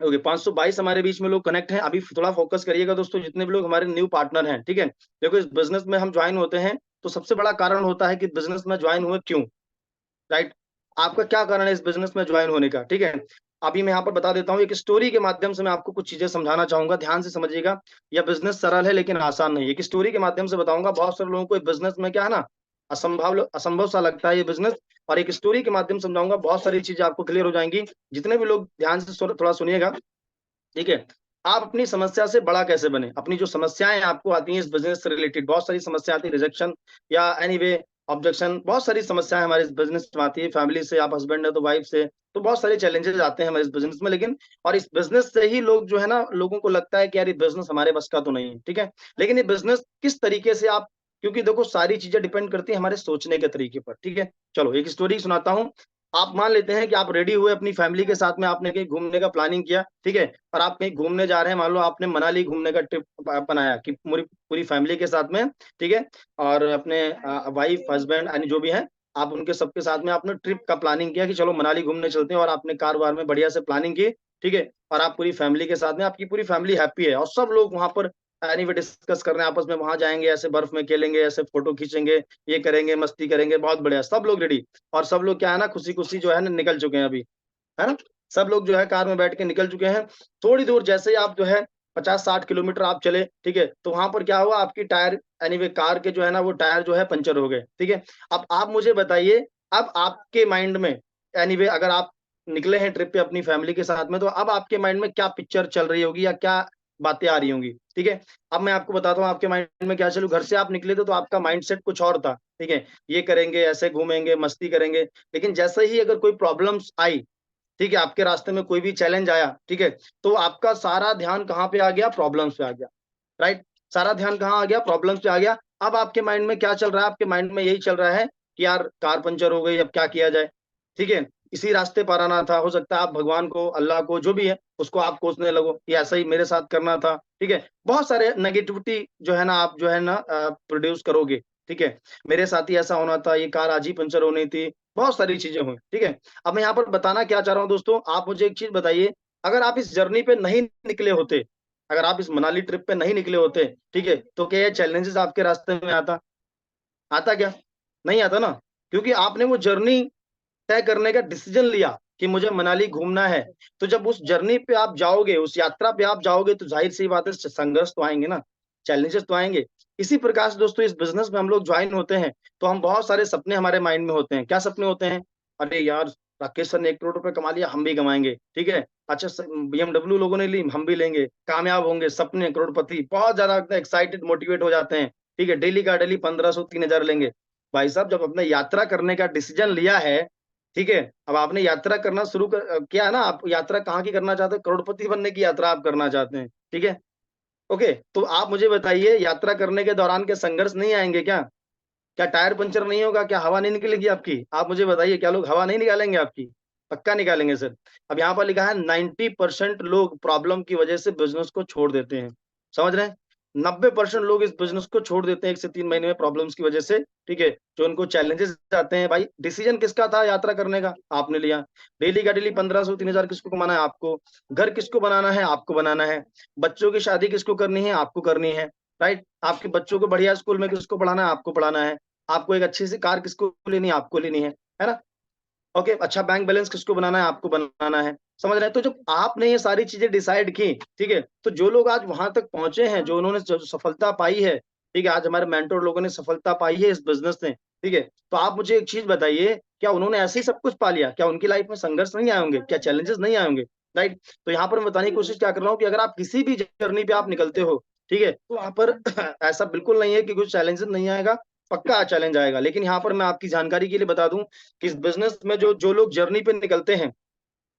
ओके, 522 हमारे बीच में लोग कनेक्ट हैं। अभी थोड़ा फोकस करिएगा दोस्तों, जितने भी लोग हमारे न्यू पार्टनर हैं, ठीक है। देखो, इस बिजनेस में हम ज्वाइन होते हैं तो सबसे बड़ा कारण होता है कि बिजनेस में ज्वाइन हुए क्यों, राइट। आपका क्या कारण है इस बिजनेस में ज्वाइन होने का, ठीक है। अभी मैं यहाँ पर बता देता हूँ, एक स्टोरी के माध्यम से मैं आपको कुछ चीजें समझाना चाहूंगा, ध्यान से समझिएगा। यह बिजनेस सरल है लेकिन आसान नहीं है। एक स्टोरी के माध्यम से बताऊंगा, बहुत सारे लोगों को बिजनेस में क्या है ना, असंभव असंभव सा लगता है ये बिजनेस, और एक स्टोरी के माध्यम से समझाऊंगा, बहुत सारी चीजें आपको क्लियर हो जाएंगी। जितने भी लोग ध्यान से थोड़ा सुनिएगा, ठीक है। आप अपनी समस्या से बड़ा कैसे बने, अपनी जो समस्याएं आपको आती हैं इस बिजनेस से रिलेटेड, बहुत सारी समस्या आती है, रिजेक्शन या एनीवे ऑब्जेक्शन, बहुत सारी समस्याएं हमारे इस बिजनेस में आती है। फैमिली से, आप हस्बैंड है तो वाइफ से, तो बहुत सारे चैलेंजेस आते हैं हमारे इस बिजनेस में। लेकिन और इस बिजनेस से ही लोग जो है ना, लोगों को लगता है कि यार ये बिजनेस हमारे बस का तो नहीं है, ठीक है। लेकिन ये बिजनेस किस तरीके से आप, क्योंकि देखो सारी चीजें डिपेंड करती है हमारे सोचने के तरीके पर, ठीक है। चलो एक स्टोरी सुनाता हूँ। आप मान लेते हैं कि आप रेडी हुए अपनी फैमिली के साथ में, आपने कहीं घूमने का प्लानिंग किया, ठीक है, और आप कहीं घूमने जा रहे हैं। मान लो आपने मनाली घूमने का ट्रिप बनाया कि पूरी पूरी फैमिली के साथ में, ठीक है, और अपने वाइफ हस्बैंड यानी जो भी है, आप उनके सबके साथ में आपने ट्रिप का प्लानिंग किया कि चलो मनाली घूमने चलते हैं, और आपने कार वार में बढ़िया से प्लानिंग की, ठीक है। और आप पूरी फैमिली के साथ में, आपकी पूरी फैमिली हैप्पी है, और सब लोग वहां पर एनीवे डिस्कस कर रहे हैं आपस में, वहां जाएंगे, ऐसे बर्फ में खेलेंगे, ऐसे फोटो खींचेंगे, ये करेंगे, मस्ती करेंगे, बहुत बढ़िया, सब लोग रेडी। और सब लोग क्या है ना, खुशी खुशी जो है ना निकल चुके हैं अभी, है ना। सब लोग जो है कार में बैठ के निकल चुके हैं। थोड़ी दूर जैसे ही आप जो है 50-60 किलोमीटर आप चले, ठीक है, तो वहां पर क्या हुआ, आपकी टायर एनीवे कार के जो है ना वो टायर जो है पंचर हो गए, ठीक है। अब आप मुझे बताइए, अब आपके माइंड में एनीवे अगर आप निकले हैं ट्रिप पे अपनी फैमिली के साथ में, तो अब आपके माइंड में क्या पिक्चर चल रही होगी या क्या बातें आ रही होंगी, ठीक है। अब मैं आपको बताता हूँ आपके माइंड में क्या चलू। घर से आप निकले थे तो आपका माइंडसेट कुछ और था, ठीक है, ये करेंगे, ऐसे घूमेंगे, मस्ती करेंगे। लेकिन जैसे ही अगर कोई प्रॉब्लम्स आई, ठीक है, आपके रास्ते में कोई भी चैलेंज आया, ठीक है, तो आपका सारा ध्यान कहाँ पे आ गया, प्रॉब्लम्स पे आ गया, राइट। सारा ध्यान कहाँ आ गया, प्रॉब्लम्स पे आ गया। अब आपके माइंड में क्या चल रहा है, आपके माइंड में यही चल रहा है कि यार कार पंचर हो गई, अब क्या किया जाए, ठीक है। इसी रास्ते पर आना था, हो सकता है आप भगवान को, अल्लाह को, जो भी है उसको आप कोसने लगो कि ऐसा ही मेरे साथ करना था, ठीक है। बहुत सारे नेगेटिविटी जो है ना आप जो है ना प्रोड्यूस करोगे, ठीक है। मेरे साथ ही ऐसा होना था, ये कार आज ही पंचर होनी थी, बहुत सारी चीजें हुई, ठीक है। अब मैं यहाँ पर बताना क्या चाह रहा हूँ दोस्तों, आप मुझे एक चीज बताइए, अगर आप इस जर्नी पे नहीं निकले होते, अगर आप इस मनाली ट्रिप पे नहीं निकले होते, ठीक है, तो क्या ये चैलेंजेस आपके रास्ते में आता, आता क्या, नहीं आता ना। क्योंकि आपने वो जर्नी तय करने का डिसीजन लिया कि मुझे मनाली घूमना है। तो जब उस जर्नी पे आप जाओगे, उस यात्रा पे आप जाओगे, तो जाहिर सी बात है संघर्ष तो आएंगे ना, चैलेंजेस तो आएंगे। इसी प्रकार से दोस्तों इस बिजनेस में हम लोग ज्वाइन होते हैं, तो हम बहुत सारे सपने हमारे माइंड में होते हैं। क्या सपने होते हैं, अरे यार राकेश सर ने 1 करोड़ रुपए कमा लिया, हम भी कमाएंगे, ठीक है। अच्छा, बीएमडब्ल्यू लोगों ने ली, हम भी लेंगे, कामयाब होंगे, सपने, करोड़पति, बहुत ज्यादा एक्साइटेड, मोटिवेट हो जाते हैं, ठीक है। डेली का डेली 1500-3000 लेंगे। भाई साहब, जब अपने यात्रा करने का डिसीजन लिया है, ठीक है, अब आपने यात्रा करना शुरू कर किया है ना, आप यात्रा कहाँ की करना चाहते हैं, करोड़पति बनने की यात्रा आप करना चाहते हैं, ठीक है। ओके, तो आप मुझे बताइए, यात्रा करने के दौरान के संघर्ष नहीं आएंगे क्या, क्या टायर पंचर नहीं होगा, क्या हवा नहीं निकलेगी आपकी, आप मुझे बताइए, क्या लोग हवा नहीं निकालेंगे आपकी, पक्का निकालेंगे सर। अब यहाँ पर लिखा है 90% लोग प्रॉब्लम की वजह से बिजनेस को छोड़ देते हैं, समझ रहे हैं। 90% लोग इस बिजनेस को छोड़ देते हैं 1 से 3 महीने में प्रॉब्लम्स की वजह से, ठीक है। जो उनको चैलेंजेस आते हैं, भाई डिसीजन किसका था यात्रा करने का, आपने लिया। डेली का डेली 1500-3000 किसको कमाना है, आपको। घर किसको बनाना है, आपको बनाना है। बच्चों की शादी किसको करनी है, आपको करनी है, राइट। आपके बच्चों को बढ़िया स्कूल में किसको पढ़ाना है, आपको पढ़ाना है। आपको एक अच्छी सी कार किसको लेनी है? आपको लेनी है ना? ओके, अच्छा बैंक बैलेंस किसको बनाना है? आपको बनाना है। समझ रहे हैं? तो जब आपने ये सारी चीजें डिसाइड की, ठीक है, तो जो लोग आज वहां तक पहुंचे हैं, जो उन्होंने जो सफलता पाई है, ठीक है, आज हमारे मेंटोर लोगों ने सफलता पाई है इस बिजनेस में, ठीक है, तो आप मुझे एक चीज बताइए, क्या उन्होंने ऐसे ही सब कुछ पा लिया? क्या उनकी लाइफ में संघर्ष नहीं आए होंगे? क्या चैलेंजेस नहीं आए होंगे? राइट? तो यहाँ पर मैं बताने की कोशिश क्या कर रहा हूँ कि अगर आप किसी भी जर्नी पे आप निकलते हो, ठीक है, तो वहां पर ऐसा बिल्कुल नहीं है कि कुछ चैलेंजेस नहीं आएगा, पक्का चैलेंज आएगा। लेकिन यहाँ पर मैं आपकी जानकारी के लिए बता दूं कि इस बिजनेस में जो जो लोग जर्नी पे निकलते हैं,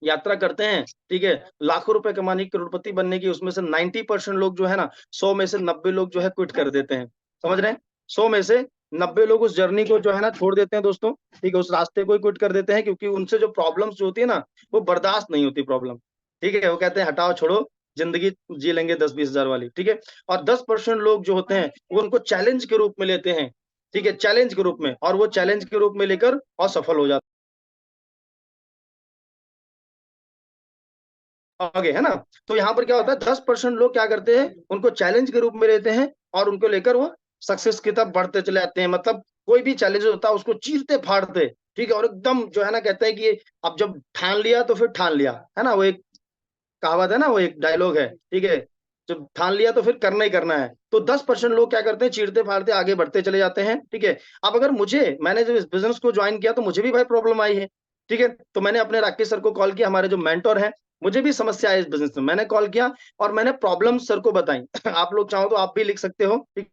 यात्रा करते हैं, ठीक है, लाखों रुपए कमाने की, करोड़पति बनने की, उसमें से 90% लोग जो है ना, 100 में से 90 लोग जो है क्विट कर देते हैं। समझ रहे हैं? 100 में से 90 लोग उस जर्नी को जो है ना छोड़ देते हैं दोस्तों, ठीक है, उस रास्ते को ही क्विट कर देते हैं, क्योंकि उनसे जो प्रॉब्लम्स जो होती है ना, वो बर्दाश्त नहीं होती प्रॉब्लम, ठीक है, वो कहते हैं हटाओ छोड़ो, जिंदगी जी लेंगे 10-20 हजार वाली, ठीक है। और 10% लोग जो होते हैं वो उनको चैलेंज के रूप में लेते हैं, ठीक है, चैलेंज के रूप में, और वो चैलेंज के रूप में लेकर और सफल हो जाते आगे, है ना? तो यहाँ पर क्या होता है, 10% लोग क्या करते हैं, उनको चैलेंज के रूप में लेते हैं और उनको लेकर वो सक्सेस की तरफ बढ़ते चले जाते हैं। मतलब कोई भी चैलेंज होता है उसको चीरते फाड़ते, ठीक है, और एकदम जो है ना, कहते हैं कि अब जब ठान लिया तो फिर ठान लिया, है ना? वो एक कहावत है ना, वो एक डायलॉग है, ठीक है, जब ठान लिया तो फिर करना ही करना है। तो 10% लोग क्या करते हैं, चीरते फाड़ते आगे बढ़ते चले जाते हैं, ठीक है। अब अगर मैंने जब इस बिजनेस को ज्वाइन किया तो मुझे भी भाई प्रॉब्लम आई है, ठीक है, तो मैंने अपने राकेश सर को कॉल किया, हमारे जो मेंटोर हैं, मुझे भी समस्या है इस बिजनेस में, मैंने कॉल किया और मैंने प्रॉब्लम सर को बताई। आप लोग चाहो तो आप भी लिख सकते हो, ठीक,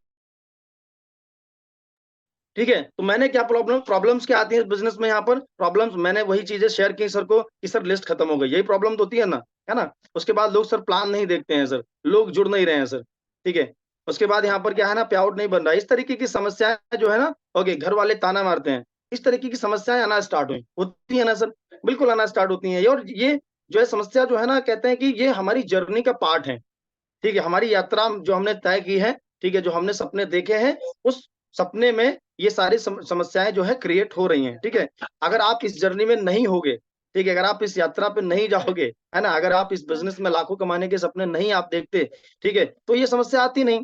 ठीक है। तो मैंने क्या प्रॉब्लम्स क्या आती है इस बिजनेस में, यहाँ पर प्रॉब्लम्स मैंने वही चीजें शेयर की सर को कि सर लिस्ट खत्म हो गई, यही प्रॉब्लम तो होती है ना? उसके बाद लोग सर प्लान नहीं देखते हैं सर, लोग जुड़ नहीं रहे हैं सर, ठीक है। उसके बाद यहाँ पर क्या है ना, पे आउट नहीं बन रहा है, इस तरीके की समस्याएं जो है ना, ओके, घर वाले ताना मारते हैं, इस तरीके की समस्याएं आना स्टार्ट हुई होती है ना सर, बिल्कुल आना स्टार्ट होती है। और ये जो है समस्या जो है ना, कहते हैं कि ये हमारी जर्नी का पार्ट है, ठीक है, हमारी यात्रा जो हमने तय की है, ठीक है, जो हमने सपने देखे हैं, उस सपने में ये सारी समस्याएं जो है क्रिएट हो रही हैं, ठीक है। अगर आप इस जर्नी में नहीं होगे, ठीक है, अगर आप इस यात्रा पे नहीं जाओगे, है ना, अगर आप इस बिजनेस में लाखों कमाने के सपने नहीं आप देखते, ठीक है, तो ये समस्या आती नहीं,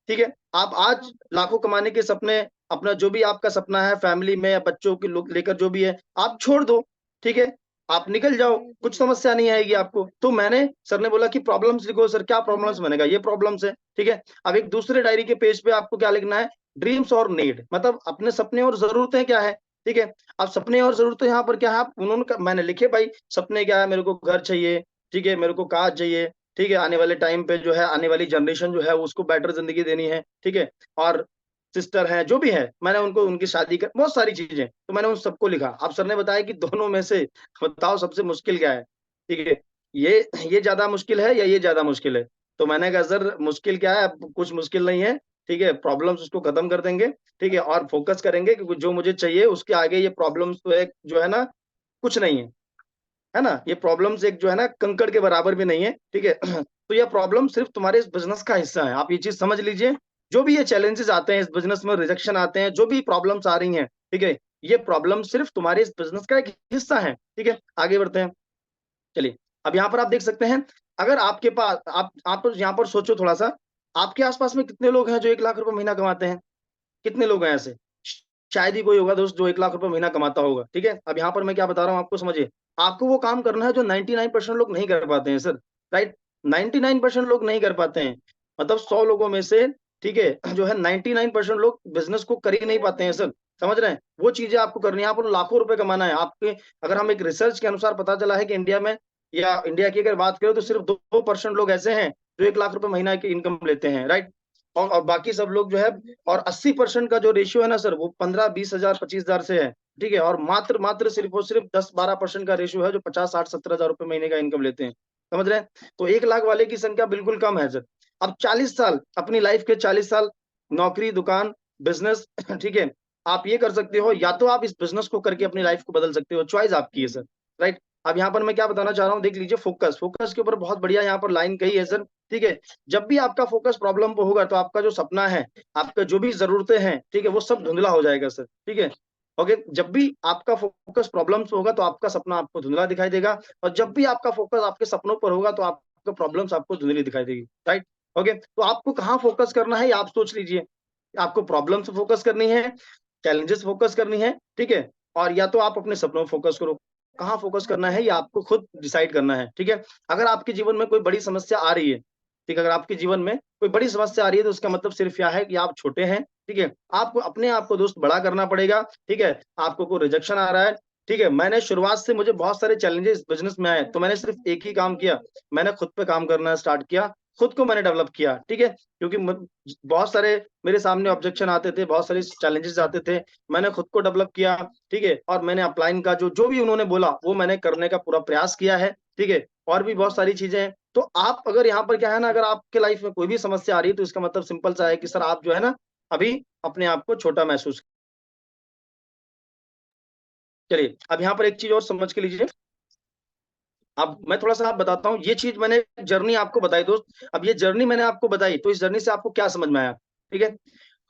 ठीक है। आप आज लाखों कमाने के सपने, अपना जो भी आपका सपना है फैमिली में या बच्चों के लोग लेकर जो भी है, आप छोड़ दो, ठीक है, आप निकल जाओ, कुछ समस्या नहीं आएगी आपको। तो मैंने सर ने बोला कि प्रॉब्लम्स लिखो। सर क्या प्रॉब्लम्स? मैंने कहा ये प्रॉब्लम्स है, ठीक है। अब एक दूसरे डायरी के पेज पे आपको क्या लिखना है, ड्रीम्स और नीड, मतलब अपने सपने और जरूरतें क्या है, ठीक है। अब सपने और जरूरतें यहाँ पर क्या है, मैंने लिखे भाई, सपने क्या है, मेरे को घर चाहिए, ठीक है, मेरे को कार चाहिए, ठीक है, आने वाले टाइम पे जो है, आने वाली जनरेशन जो है उसको बेटर जिंदगी देनी है, ठीक है, और सिस्टर है, जो भी है, मैंने उनको उनकी शादी कर, बहुत सारी चीजें, तो मैंने उन सबको लिखा। अब सर ने बताया कि दोनों में से बताओ सबसे मुश्किल क्या है, ठीक है, ये ये ज्यादा मुश्किल है या ये ज्यादा मुश्किल है? तो मैंने कहा सर मुश्किल क्या है, अब कुछ मुश्किल नहीं है, ठीक है, प्रॉब्लम्स उसको खत्म कर देंगे, ठीक है, और फोकस करेंगे कि जो मुझे चाहिए उसके आगे ये प्रॉब्लम्स तो एक जो है ना, कुछ नहीं है ना, ये प्रॉब्लम्स एक जो है ना कंकड़ के बराबर भी नहीं है, ठीक है। तो ये प्रॉब्लम सिर्फ तुम्हारे इस बिजनेस का हिस्सा है, आप ये चीज समझ लीजिए। जो भी ये चैलेंजेस आते हैं इस बिजनेस में, रिजेक्शन आते हैं, जो भी प्रॉब्लम्स आ रही हैं, ठीक है, ये प्रॉब्लम सिर्फ तुम्हारे इस बिजनेस का एक हिस्सा है, ठीक है। आगे बढ़ते हैं, चलिए। अब यहाँ पर आप देख सकते हैं, अगर आपके पास आप यहाँ पर सोचो थोड़ा सा, आपके आसपास में कितने लोग हैं जो 1 लाख रुपए महीना कमाते हैं? कितने लोग हैं ऐसे? शायद ही कोई होगा दोस्त जो 1 लाख रुपए महीना कमाता होगा, ठीक है। अब यहाँ पर मैं क्या बता रहा हूँ आपको, समझिए। आपको वो काम करना है जो 99% लोग नहीं कर पाते हैं सर, राइट? 99% लोग नहीं कर पाते हैं, मतलब 100 लोगों में से, ठीक है, जो है 99% लोग बिजनेस को कर ही नहीं पाते हैं सर। समझ रहे हैं? वो चीजें आपको करनी है, आपको लाखों रुपए कमाना है आपके। अगर हम एक रिसर्च के अनुसार पता चला है कि इंडिया में, या इंडिया की अगर बात करें, तो सिर्फ 2% लोग ऐसे हैं जो 1 लाख रुपए महीना की इनकम लेते हैं, राइट? और बाकी सब लोग जो है, और 80% का जो रेशियो है ना सर, वो 15-20 हजार 25 हजार से है, ठीक है। और मात्र मात्र सिर्फ और सिर्फ 10-12% का रेशियो है जो 50-60-70 हजार रुपए महीने का इनकम लेते हैं। समझ रहे हैं? तो 1 लाख वाले की संख्या बिल्कुल कम है सर। अब 40 साल, अपनी लाइफ के 40 साल नौकरी, दुकान, बिजनेस, ठीक है, आप ये कर सकते हो, या तो आप इस बिजनेस को करके अपनी लाइफ को बदल सकते हो, चॉइस आपकी है सर, राइट? अब यहाँ पर मैं क्या बताना चाह रहा हूँ, देख लीजिए, फोकस, फोकस के ऊपर बहुत बढ़िया यहाँ पर लाइन कही है सर, ठीक है। जब भी आपका फोकस प्रॉब्लम पे होगा तो आपका जो सपना है, आपका जो भी जरूरतें हैं, ठीक है, वो सब धुंधला हो जाएगा सर, ठीक है। ओके, जब भी आपका फोकस प्रॉब्लम्स पे होगा तो आपका सपना आपको धुंधला दिखाई देगा, और जब भी आपका फोकस आपके सपनों पर होगा तो आपका प्रॉब्लम्स आपको धुंधली दिखाई देगी, राइट? ओके, तो आपको कहाँ फोकस करना है ये आप सोच लीजिए। आपको प्रॉब्लम से फोकस करनी है, चैलेंजेस फोकस करनी है, ठीक है, और या तो आप अपने सपनों में फोकस करो। कहाँ फोकस करना है ये आपको खुद डिसाइड करना है, ठीक है। अगर आपके जीवन में कोई बड़ी समस्या आ रही है, ठीक है, अगर आपके जीवन में कोई बड़ी समस्या आ रही है तो उसका मतलब सिर्फ क्या है कि आप छोटे हैं, ठीक है। आपको अपने आप को दोस्त बड़ा करना पड़ेगा, ठीक है। आपको कोई रिजेक्शन आ रहा है, ठीक है। मैंने शुरुआत से मुझे बहुत सारे चैलेंजेस बिज़नेस में आए, तो मैंने सिर्फ एक ही काम किया, मैंने खुद पे काम करना स्टार्ट किया, खुद को मैंने डेवलप किया, ठीक है। क्योंकि म बहुत सारे मेरे सामने ऑब्जेक्शन आते थे, बहुत सारे चैलेंजेस आते थे, मैंने खुद को डेवलप किया, ठीक है। और मैंने अपलाइन का जो भी उन्होंने बोला, वो मैंने करने का पूरा प्रयास किया है, ठीक है। और भी बहुत सारी चीज़ें हैं। तो आप अगर यहाँ पर क्या है ना, अगर आपके लाइफ में कोई भी समस्या आ रही है, तो इसका मतलब सिंपल सा है कि सर आप जो है ना, अभी अपने आप को छोटा महसूस। चलिए, अब यहाँ पर एक चीज़ और समझ के लीजिए। अब मैं थोड़ा-सा आप बताता हूँ, ये चीज़ मैंने जर्नी आपको बताई दोस्त, अब ये जर्नी मैंने आपको बताई, तो इस जर्नी से आपको क्या समझ में आया? ठीक है?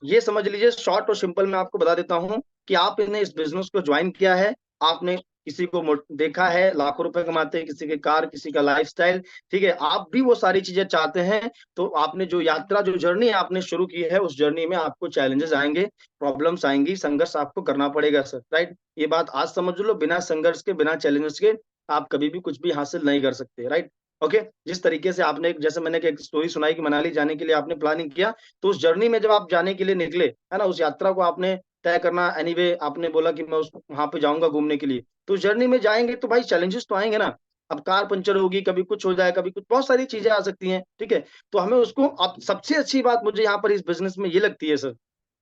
ये समझ लीजिए, शॉर्ट और सिंपल मैं आपको बता देता हूँ कि आपने इस बिज़नेस को जॉइन किया है, आपने किसी को देखा है लाखों रुपए कमाते हैं, किसी की कार, किसी का लाइफ़स्टाइल, ठीक है? आप भी वो सारी चीज़ें चाहते हैं, तो आपने जो यात्रा, जो जर्नी आपने शुरू की है, उस जर्नी में आपको चैलेंजेज़ आएँगे, प्रॉब्लम्स आएँगी, संघर्ष आपको करना पड़ेगा सर, राइट? ये बात आज समझ लो, बिना संघर्ष के, बिना चैलेंजेस के आप कभी भी कुछ भी हासिल नहीं कर सकते, राइट? ओके? जिस तरीके से आपने जैसे मैंने एक स्टोरी सुनाई कि मनाली जाने के लिए आपने प्लानिंग किया, तो उस जर्नी में जब आप जाने के लिए निकले, है ना? उस यात्रा को आपने तय करना, एनीवे आपने बोला कि मैं उस वहाँ पे जाऊँगा घूमने के लिए। तो उस जर्नी में जाएँगे तो भाई चैलेंजेस तो आएँगे ना। अब कार पंक्चर होगी, कभी कुछ हो जाए, कभी कुछ, बहुत सारी चीज़ें आ सकती हैं, ठीक है? तो हमें उसको, अब सबसे अच्छी बात मुझे यहाँ पर इस बिज़नेस में ये लगती है सर,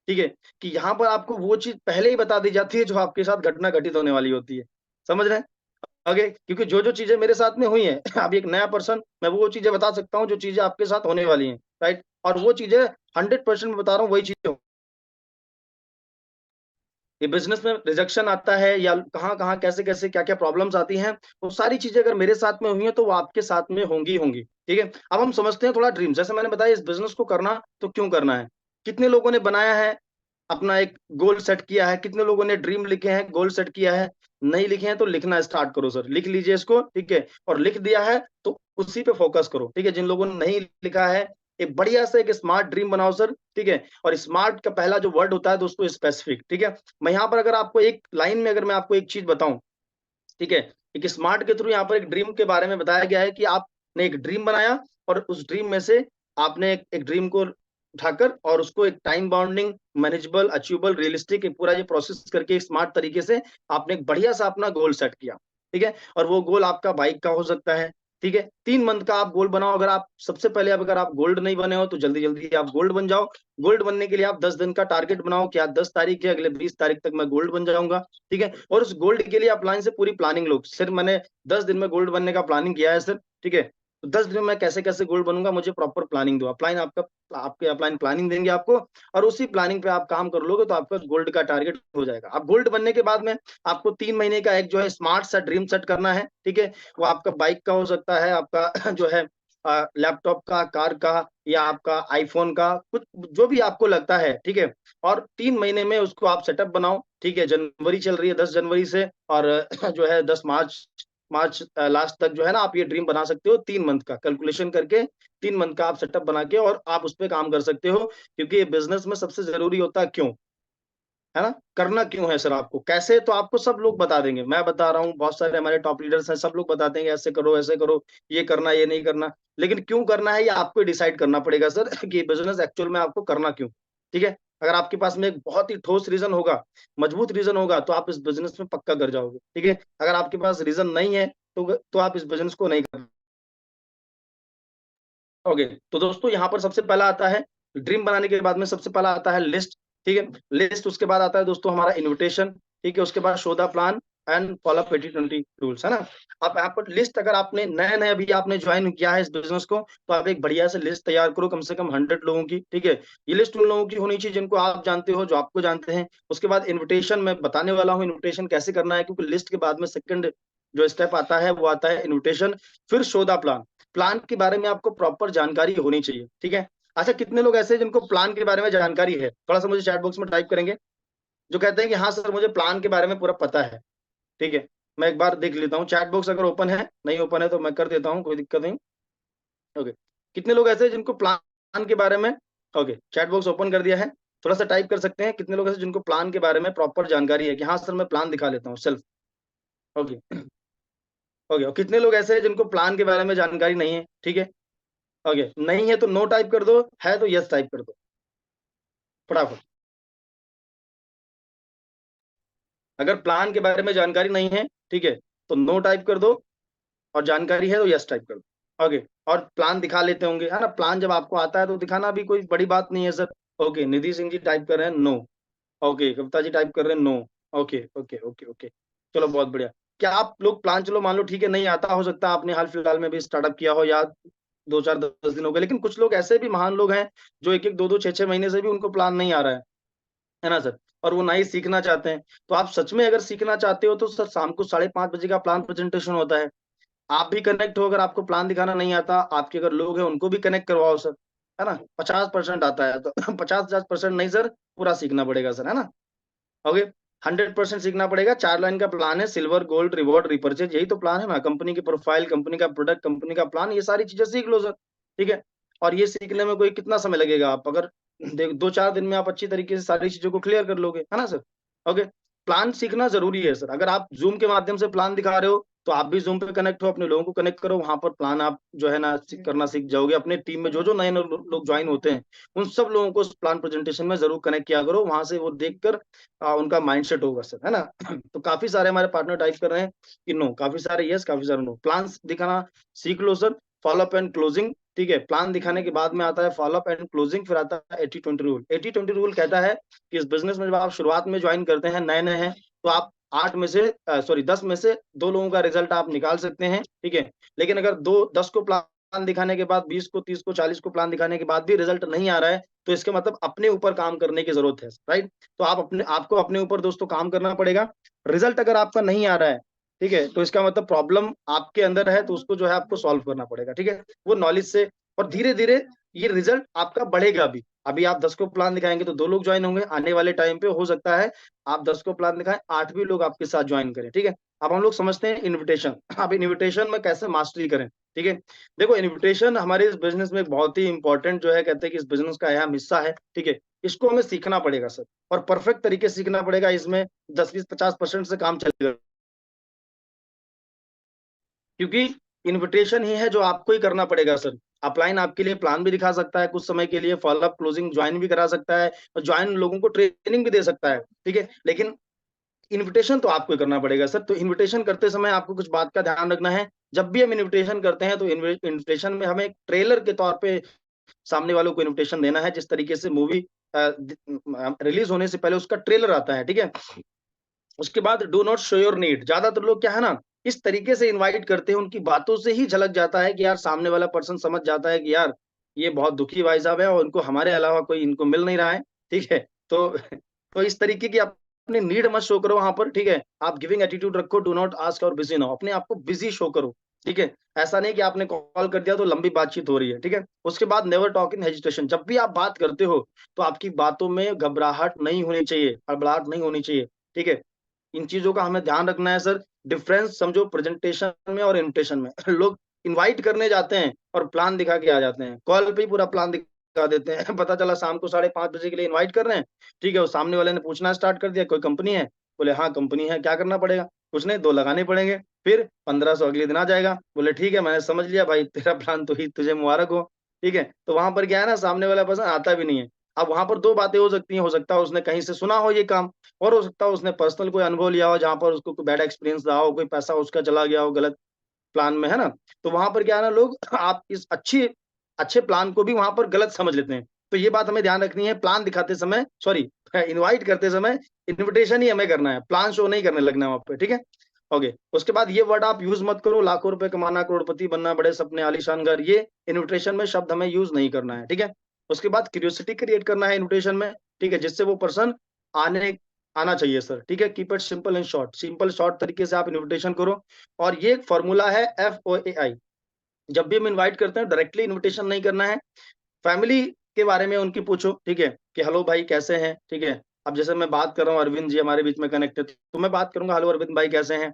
ठीक है? कि यहाँ पर आपको वो चीज़ पहले ही बता दी जाती है जो आपके साथ घटना घटित होने वाली होती है। समझ रहे हैं? आगे क्योंकि जो-जो चीज़ें मेरे साथ में हुई हैं, अभी एक नया पर्सन, मैं वो चीज़ें बता सकता हूँ जो चीज़ें आपके साथ होने वाली हैं, राइट? और वो चीज़ें 100% मैं बता रहा हूँ, वही चीज़ें ये बिज़नेस में रिजेक्शन आता है या कहाँ-कहाँ, कैसे-कैसे, क्या-क्या प्रॉब्लम्स आती हैं, वो सारी चीज़ें अगर मेरे साथ में हुई हैं, तो वो आपके साथ में होंगी ही होंगी, ठीक है? अब हम समझते हैं थोड़ा ड्रीम, जैसे मैंने बताया इस बिज़नेस को करना तो क्यों करना है? कितने लोगों ने बनाया है, अपना एक गोल सेट किया है, कितने लोगों ने ड्रीम लिखे हैं, गोल सेट किया है, नहीं लिखे हैं तो लिखना स्टार्ट करो सर, लिख लीजिए इसको, ठीक है? और लिख दिया है तो उसी पे फ़ोकस करो, ठीक है? जिन लोगों ने नहीं लिखा है, एक बढ़िया सा एक स्मार्ट ड्रीम बनाओ सर, ठीक है? और स्मार्ट का पहला जो वर्ड होता है दोस्तों, स्पेसिफिक, ठीक है? मैं यहाँ पर अगर आपको एक लाइन में अगर मैं आपको एक चीज़ बताऊँ, ठीक है? एक स्मार्ट के थ्रू यहाँ पर एक ड्रीम के बारे में बताया गया है कि आपने एक ड्रीम बनाया और उस ड्रीम में से आपने एक ड्रीम को उठाकर और उसको एक time bounding, manageable, achievable, realistic, एक पूरा ये प्रोसेस करके स्मार्ट तरीके से आपने एक बढ़िया सा अपना गोल सेट किया, ठीक है? और वो गोल आपका बाइक का हो सकता है, ठीक है? 3 मंथ का आप गोल बनाओ, अगर आप सबसे पहले, अब अगर आप गोल्ड नहीं बने हो तो जल्दी-जल्दी आप गोल्ड बन जाओ। गोल्ड बनने के लिए आप 10 दिन का टारगेट बनाओ कि आज 10 तारीख है, अगले 20 तारीख तक मैं गोल्ड बन जाऊँगा, ठीक है? और उस गोल्ड के लिए अपलाइन से पूरी प्लानिंग लो। सिर्फ मैंने 10 दिन में गोल्ड बनने का प्लानिंग किया है सर, ठीक है? तो 10 दिन में मैं कैसे-कैसे गोल्ड बनूँगा, मुझे प्रॉपर प्लानिंग दो। अपलाइन आपका, आपके अपलाइन प्लानिंग देंगे आपको और उसी प्लानिंग पे आप काम कर लोगे तो आपका गोल्ड का टारगेट हो जाएगा। अब गोल्ड बनने के बाद में आपको 3 महीने का एक जो है स्मार्ट सा ड्रीम सेट करना है, ठीक है? वो आपका बाइक का हो सकता है, आपका जो है लैपटॉप का, कार का या आपका आईफ़ोन का, कुछ जो भी आपको लगता है, ठीक है? और 3 महीने में उसको आप सेटअप बनाओ, ठीक है? जनवरी चल रही है, 10 जनवरी से और जो है 10 मार्च मार्च लास्ट तक जो है ना, आप ये ड्रीम बना सकते हो 3 मंथ का कैलकुलेशन करके, 3 मंथ का आप सेटअप बना के और आप उस पे काम कर सकते हो, क्योंकि ये बिज़नेस में सबसे ज़रूरी होता है क्यों, है ना? करना क्यों है सर आपको? कैसे तो आपको सब लोग बता देंगे, मैं बता रहा हूँ, बहुत सारे हमारे टॉप लीडर्स हैं, सब लोग बताते हैं कि ऐसे करो, ये करना, ये नहीं करना। लेकिन क्यों करना है ये आपको डिसाइड करना पड़ेगा सर कि बिज़नेस एक्चुअल में आपको करना क्यों? ठीक है? अगर आपके पास में एक बहुत ही ठोस रीज़न होगा, मजबूत रीज़न होगा, तो आप इस बिज़नेस में पक्का कर जाओगे, ठीक है? अगर आपके पास रीज़न नहीं है, तो आप इस बिज़नेस को नहीं कर ओके, तो दोस्तों यहाँ पर सबसे पहला आता है ड्रीम बनाने के बाद में सबसे पहला आता है लिस्ट, ठीक है? लिस्ट, उसके बाद आता है दोस्तों हमारा इन्विटेशन, ठीक है? उसके बाद show the plan and follow 80-20 rules, है ना? आप यहाँ पर लिस्ट, अगर आपने नए-नए अभी आपने जॉइन किया है इस बिज़नेस को, तो आप एक बढ़िया से लिस्ट तैयार करो, कम से कम 100 लोगों की, ठीक है? ये लिस्ट उन लोगों की होनी चाहिए जिनको आप जानते हो, जो आपको जानते हैं। उसके बाद इन्विटेशन मैं बताने वाला हूँ, इन्विटेशन कैसे करना है, क्योंकि लिस्ट के बाद में सेकंड जो स्टेप आता है, वो आता है इन्विटेशन, फिर शो द प्लान। प्लान के बारे में आपको प्रॉपर जानकारी होनी चाहिए, ठीक है? अच्छा, कितने लोग ऐसे हैं जिनको प्लान के बारे में जानकारी है? थोड़ा-सा मुझे चैट बॉक्स में टाइप करेंगे, जो कहते हैं कि हाँ सर, मुझे प्लान के बारे में पूरा पता है, ठीक है? मैं एक बार देख लेता हूँ, चैट बॉक्स अगर ओपन है, नहीं ओपन है तो मैं कर देता हूँ, कोई दिक्कत नहीं। ओके, कितने लोग ऐसे हैं जिनको प्लान के बारे में ओके, चैट बॉक्स ओपन कर दिया है? थोड़ा सा टाइप कर सकते हैं, कितने लोग ऐसे जिनको प्लान के बारे में प्रॉपर जानकारी है कि हाँ सर मैं प्लान दिखा लेता हूँ सेल्फ। ओके ओके, और कितने लोग ऐसे हैं जिनको प्लान के बारे में जानकारी नहीं है? ठीक है, ओके, नहीं है तो नो टाइप कर दो, है तो यस टाइप कर दो फटाफट। अगर प्लान के बारे में जानकारी नहीं है, ठीक है, तो नो टाइप कर दो, और जानकारी है तो यस टाइप कर दो। ओके, और प्लान दिखा लेते होंगे, है ना? प्लान जब आपको आता है तो दिखाना भी कोई बड़ी बात नहीं है sir. Okay, Nidhi Singh ji type कर रहे हैं no. Okay, Kavita ji type कर रहे हैं no. Okay okay okay okay, चलो बहुत बढ़िया। क्या आप लोग प्लान, चलो मान लो ठीक है नहीं आता, हो सकता है आपने हाल फिलहाल में भी स्टार्टअप किया हो या 2 4 10 दिन हो गए, लेकिन कुछ लोग ऐसे भी महान लोग हैं जो 1 1 2 2 6 6 महीने से भी उनको प्लान नहीं आ रहा है ना सर? और वो ना ही सीखना चाहते हैं। तो आप सच में अगर सीखना चाहते हो तो सर शाम को 5:30 बजे का प्लान प्रेजेंटेशन होता है। आप भी कनेक्ट हो, अगर आपको प्लान दिखाना नहीं आता, आपके अगर लोग हैं उनको भी कनेक्ट करवाओ सर, है ना? 50% आता है तो 50% नहीं सर, पूरा सीखना पड़ेगा सर, है ना? ओके, 100% सीखना पड़ेगा। 4 लाइन का प्लान है, सिल्वर गोल्ड रिवॉर्ड रिपर्चेज, यही तो प्लान है ना? कंपनी की प्रोफाइल, कंपनी का प्रोडक्ट, कंपनी का प्लान, ये सारी चीजें सीख लो सर। ठीक है, और ये सीखने में कोई कितना समय लगेगा? आप अगर 2 4 दिन में आप अच्छी तरीके से सारी चीजों को क्लियर कर लोगे, है ना सर? ओके, प्लान सीखना जरूरी है सर। अगर आप जूम के माध्यम से प्लान दिखा रहे हो तो आप भी जूम पे कनेक्ट हो, अपने लोगों को कनेक्ट करो, वहां पर प्लान आप जो है ना करना सीख जाओगे। अपने टीम में जो जो नए नए लोग ज्वाइन होते हैं उन सब लोगों को प्लान प्रेजेंटेशन में जरूर कनेक्ट किया करो, वहां से वो देखकर उनका माइंडसेट होगा सर, है ना? तो काफी सारे हमारे पार्टनर टाइप कर रहे हैं कि नो, काफी सारे यस, काफी सारे नो। प्लान दिखाना सीख लो सर। फॉलोअप एंड क्लोजिंग, ठीक है, प्लान दिखाने के बाद में आता है फॉलोअप एंड क्लोजिंग, फिर आता है 80-20 रूल। 80-20 रूल कहता है कि इस बिजनेस में जब आप शुरुआत में ज्वाइन करते हैं, नए नए हैं, तो आप 10 में से 2 लोगों का रिजल्ट आप निकाल सकते हैं, ठीक है। लेकिन अगर 10 को प्लान दिखाने के बाद, 20 को, 30 को, 40 को प्लान दिखाने के बाद भी रिजल्ट नहीं आ रहा है, तो इसका मतलब अपने ऊपर काम करने की जरूरत है, राइट? तो आपको अपने ऊपर दोस्तों काम करना पड़ेगा। रिजल्ट अगर आपका नहीं आ रहा है, ठीक है, तो इसका मतलब प्रॉब्लम आपके अंदर है, तो उसको जो है आपको सॉल्व करना पड़ेगा, ठीक है, वो नॉलेज से। और धीरे धीरे ये रिजल्ट आपका बढ़ेगा भी। अभी आप 10 को प्लान दिखाएंगे तो 2 लोग ज्वाइन होंगे, आने वाले टाइम पे हो सकता है आप 10 को प्लान दिखाएं, 8 भी लोग आपके साथ ज्वाइन करें, ठीक है। अब हम लोग समझते हैं इन्विटेशन। अब इन्विटेशन में कैसे मास्टरी करें, ठीक है। देखो, इन्विटेशन हमारे इस बिजनेस में एक बहुत ही इंपॉर्टेंट जो है, कहते हैं कि इस बिजनेस का अहम हिस्सा है, ठीक है। इसको हमें सीखना पड़ेगा सर, और परफेक्ट तरीके से सीखना पड़ेगा। इसमें 10 20 50% से काम चलेगा, क्योंकि इन्विटेशन ही है जो आपको ही करना पड़ेगा सर। अपलाइन आपके लिए प्लान भी दिखा सकता है कुछ समय के लिए, फॉलोअप क्लोजिंग ज्वाइन भी करा सकता है, और ज्वाइन लोगों को ट्रेनिंग भी दे सकता है, ठीक है। लेकिन इन्विटेशन तो आपको ही करना पड़ेगा सर। तो इन्विटेशन करते समय आपको कुछ बात का ध्यान रखना है। जब भी हम इन्विटेशन करते हैं तो इन्विटेशन में हमें एक ट्रेलर के तौर पे सामने वालों को इन्विटेशन देना है। जिस तरीके से मूवी रिलीज होने से पहले उसका ट्रेलर आता है, ठीक है। उसके बाद do not show your need. ज्यादातर लोग क्या है ना, इस तरीके से इनवाइट करते हैं, उनकी बातों से ही झलक जाता है कि यार सामने वाला पर्सन समझ जाता है कि यार ये बहुत दुखी भाई साहब है और उनको हमारे अलावा कोई इनको मिल नहीं रहा है, ठीक है। तो तो इस तरीके की आप अपनी नीड मत शो करो वहां पर, ठीक है। आप गिविंग एटीट्यूड रखो, डू नॉट आस्क और बिजी ना हो, अपने आप को बिजी शो करो, ठीक है। ऐसा नहीं कि आपने कॉल कर दिया तो लंबी बातचीत हो रही है, ठीक है। उसके बाद नेवर टॉक इन हेजिटेशन। जब भी आप बात करते हो तो आपकी बातों में घबराहट नहीं होनी चाहिए, हड़बड़ाहट नहीं होनी चाहिए, ठीक है। इन चीजों का हमें ध्यान रखना है सर। डिफरेंस समझो प्रेजेंटेशन में और इन्विटेशन में। लोग इनवाइट करने जाते हैं और प्लान दिखा के आ जाते हैं, कॉल पे ही पूरा प्लान दिखा देते हैं। पता चला शाम को 5:30 बजे के लिए इनवाइट कर रहे हैं, ठीक है। वो सामने वाले ने पूछना स्टार्ट कर दिया, कोई कंपनी है? बोले हाँ कंपनी है, क्या करना पड़ेगा? कुछ नहीं, 2 लगाने पड़ेंगे। फिर 1500 अगले दिन आ जाएगा। बोले ठीक है, मैंने समझ लिया भाई, तेरा प्लान तो ही तुझे मुबारक हो, ठीक है। तो वहां पर क्या है ना, सामने वाला पर्सन आता भी नहीं है। अब वहां पर 2 बातें हो सकती हैं, हो सकता है उसने कहीं से सुना हो ये काम, और हो सकता है उसने पर्सनल कोई अनुभव लिया हो जहाँ पर उसको कोई बैड एक्सपीरियंस रहा हो, कोई पैसा उसका चला गया हो गलत प्लान में, है ना? तो वहां पर क्या है ना, लोग आप इस अच्छे प्लान को भी वहां पर गलत समझ लेते हैं। तो ये बात हमें ध्यान रखनी है, प्लान दिखाते समय, सॉरी, इनवाइट करते समय इन्विटेशन ही हमें करना है, प्लान शो नहीं करने लगना है वहां पे, ठीक है। ओके, उसके बाद ये वर्ड आप यूज मत करो, लाखों रुपए कमाना, करोड़पति बनना, बड़े सपने, आलीशान घर, ये इन्विटेशन में शब्द हमें यूज नहीं करना है, ठीक है। उसके बाद क्यूरियोसिटी क्रिएट करना है इन्विटेशन में, ठीक है, जिससे वो पर्सन आने आना चाहिए सर, ठीक है। Keep it simple and short, simple short तरीके से आप इन्विटेशन करो। और ये एक फॉर्मूला है FOAI। जब भी हम इनवाइट करते हैं डायरेक्टली इनविटेशन नहीं करना है। फैमिली के बारे में उनकी पूछो, ठीक है, कि हेलो भाई कैसे हैं, ठीक है। अब जैसे मैं बात कर रहा हूँ, अरविंद जी हमारे बीच में कनेक्टेड, तो मैं बात करूंगा हेलो अरविंद भाई कैसे हैं,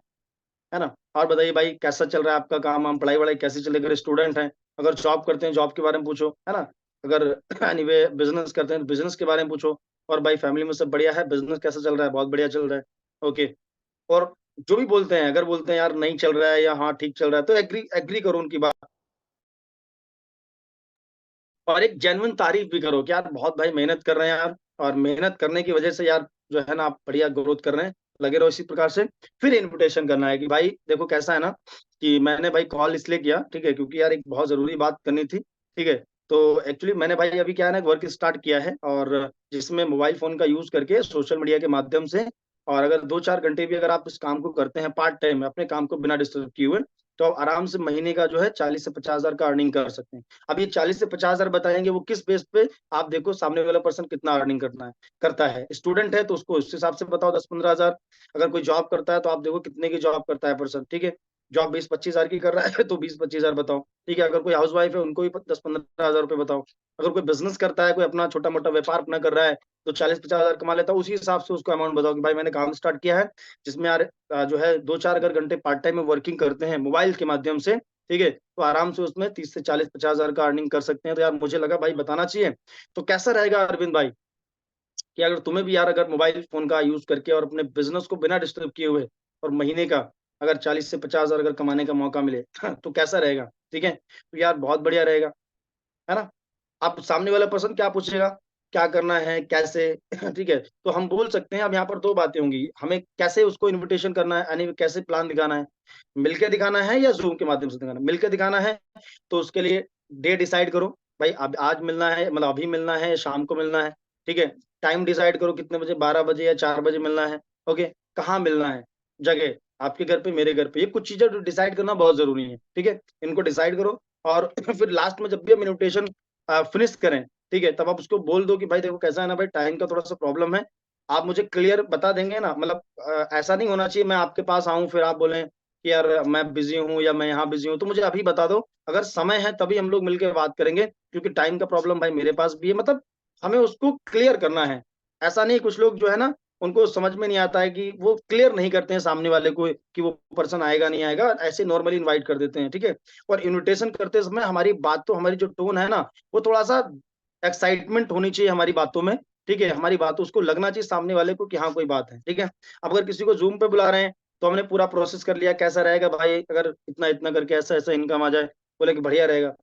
है ना? और बताइए भाई कैसा चल रहा है आपका काम वाम, पढ़ाई वढ़ाई कैसी चल रही है? अगर स्टूडेंट हैं, अगर जॉब करते हैं, जॉब के बारे में पूछो, है ना? अगर एनीवे बिजनेस करते हैं तो बिजनेस के बारे में पूछो। और भाई फैमिली में सब बढ़िया है, बिजनेस कैसा चल रहा है? बहुत बढ़िया चल रहा है। ओके। और जो भी बोलते हैं, अगर बोलते हैं यार नहीं चल रहा है या हाँ ठीक चल रहा है, तो एग्री एग्री करो उनकी बात, और एक जेन्युइन तारीफ भी करो कि यार बहुत भाई मेहनत कर रहे हैं यार, और मेहनत करने की वजह से यार जो है ना आप बढ़िया ग्रोथ कर रहे हैं, लगे रहो इसी प्रकार से। फिर इन्विटेशन करना है कि भाई देखो कैसा है ना, कि मैंने भाई कॉल इसलिए किया, ठीक है, क्योंकि यार एक बहुत जरूरी बात करनी थी, ठीक है। तो एक्चुअली मैंने भाई अभी क्या है ना वर्क स्टार्ट किया है, और जिसमें मोबाइल फोन का यूज करके सोशल मीडिया के माध्यम से, और अगर 2-4 घंटे भी अगर आप इस काम को करते हैं पार्ट टाइम में अपने काम को बिना डिस्टर्ब किए हुए, तो आप आराम से महीने का जो है 40 से 50 हजार का अर्निंग कर सकते हैं। अब ये 40 से 50 हजार बताएंगे वो किस बेस पे, आप देखो सामने वाला पर्सन कितना अर्निंग करना है करता है। स्टूडेंट है तो उसको उस हिसाब से बताओ 10-15 हजार। अगर कोई जॉब करता है तो आप देखो कितने की जॉब करता है पर्सन, ठीक है। जॉब 20-25 हजार की कर रहा है तो 20-25 हजार बताओ, ठीक है। अगर कोई हाउस वाइफ है उनको भी 10-15 हजार रुपये बताओ। अगर कोई बिजनेस करता है, कोई अपना छोटा मोटा व्यापार अपना कर रहा है, तो 40-50 हजार कमा लेता है, उसी हिसाब से उसको अमाउंट बताओ कि भाई मैंने काम स्टार्ट किया है, जिसमें यार जो है 2-4 अगर घंटे पार्ट टाइम में वर्किंग करते हैं मोबाइल के माध्यम से, ठीक है, तो आराम से उसमें 30 से 40-50 हजार का अर्निंग कर सकते हैं। तो यार मुझे लगा भाई बताना चाहिए। तो कैसा रहेगा अरविंद भाई, कि अगर तुम्हें भी यार अगर मोबाइल फोन का यूज करके और अपने बिजनेस को बिना डिस्टर्ब किए हुए, और महीने का अगर 40 से 50 हजार अगर कमाने का मौका मिले तो कैसा रहेगा? ठीक है, तो यार बहुत बढ़िया रहेगा, है ना। अब सामने वाला पर्सन क्या पूछेगा, क्या करना है, कैसे ठीक है, तो हम बोल सकते हैं। अब यहाँ पर दो बातें होंगी, हमें कैसे उसको इनविटेशन करना है, यानी कैसे प्लान दिखाना है, मिलके दिखाना है या जूम के माध्यम से दिखाना है। मिलके दिखाना है तो उसके लिए डे डिसाइड करो, भाई अब आज मिलना है, मतलब अभी मिलना है, शाम को मिलना है, ठीक है। टाइम डिसाइड करो कितने बजे, 12 बजे या 4 बजे मिलना है। ओके। कहाँ मिलना है, जगह आपके घर पे मेरे घर पे, ये कुछ चीजें डिसाइड करना बहुत जरूरी है, ठीक है। इनको डिसाइड करो, और फिर लास्ट में जब भी हम इन्विटेशन फिनिश करें, ठीक है, तब आप उसको बोल दो कि भाई देखो कैसा है ना भाई, टाइम का थोड़ा सा प्रॉब्लम है, आप मुझे क्लियर बता देंगे ना, मतलब ऐसा नहीं होना चाहिए मैं आपके पास आऊं फिर आप बोलें कि यार मैं बिजी हूँ या मैं यहाँ बिजी हूँ, तो मुझे अभी बता दो, अगर समय है तभी हम लोग मिलकर बात करेंगे, क्योंकि टाइम का प्रॉब्लम भाई मेरे पास भी है, मतलब हमें उसको क्लियर करना है। ऐसा नहीं, कुछ लोग जो है ना उनको समझ में नहीं आता है कि वो क्लियर नहीं करते हैं सामने वाले को कि वो पर्सन आएगा नहीं आएगा, ऐसे नॉर्मली इनवाइट कर देते हैं, ठीक है। और इनविटेशन करते समय हमारी बात, तो हमारी जो टोन है ना, वो थोड़ा सा एक्साइटमेंट होनी चाहिए हमारी बातों में, ठीक है। हमारी बातों उसको लगना चाहिए सामने वाले को कि हाँ कोई बात है, ठीक है। अब अगर किसी को जूम पे बुला रहे हैं, तो हमने पूरा प्रोसेस कर लिया, कैसा रहेगा भाई अगर इतना इतना करके ऐसा ऐसा इनकम आ जाए, बोले कि बढ़िया रहेगा,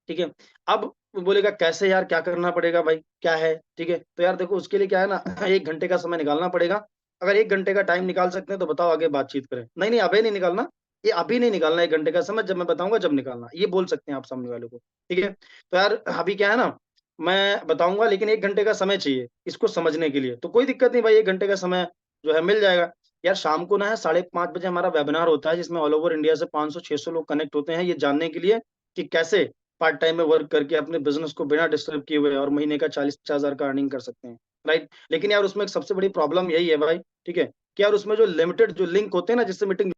ठीक है। अब वो बोलेगा कैसे यार, क्या करना पड़ेगा भाई, क्या है, ठीक है। तो यार देखो उसके लिए क्या है ना 1 घंटे का समय निकालना पड़ेगा। अगर 1 घंटे का टाइम निकाल सकते हैं तो बताओ, आगे बातचीत करें। नहीं नहीं अभी नहीं निकालना, ये अभी नहीं निकालना 1 घंटे का समय, जब मैं बताऊंगा जब निकालना, ये बोल सकते हैं आप सामने वाले को, ठीक है। तो यार अभी क्या है ना, मैं बताऊंगा लेकिन 1 घंटे का समय चाहिए इसको समझने के लिए, तो कोई दिक्कत नहीं भाई, 1 घंटे का समय जो है मिल जाएगा। यार शाम को ना है 5:30 बजे हमारा वेबिनार होता है, जिसमें ऑल ओवर इंडिया से 500-600 लोग कनेक्ट होते हैं, ये जानने के लिए कि कैसे पार्ट टाइम में वर्क करके अपने बिजनेस को बिना डिस्टर्ब किए हुए और महीने का 40-50 हजार का अर्निंग कर सकते हैं, राइट। लेकिन यार उसमें एक सबसे बड़ी प्रॉब्लम यही है भाई, ठीक है, कि यार उसमें जो लिमिटेड जो लिंक होते हैं ना जिससे मीटिंग,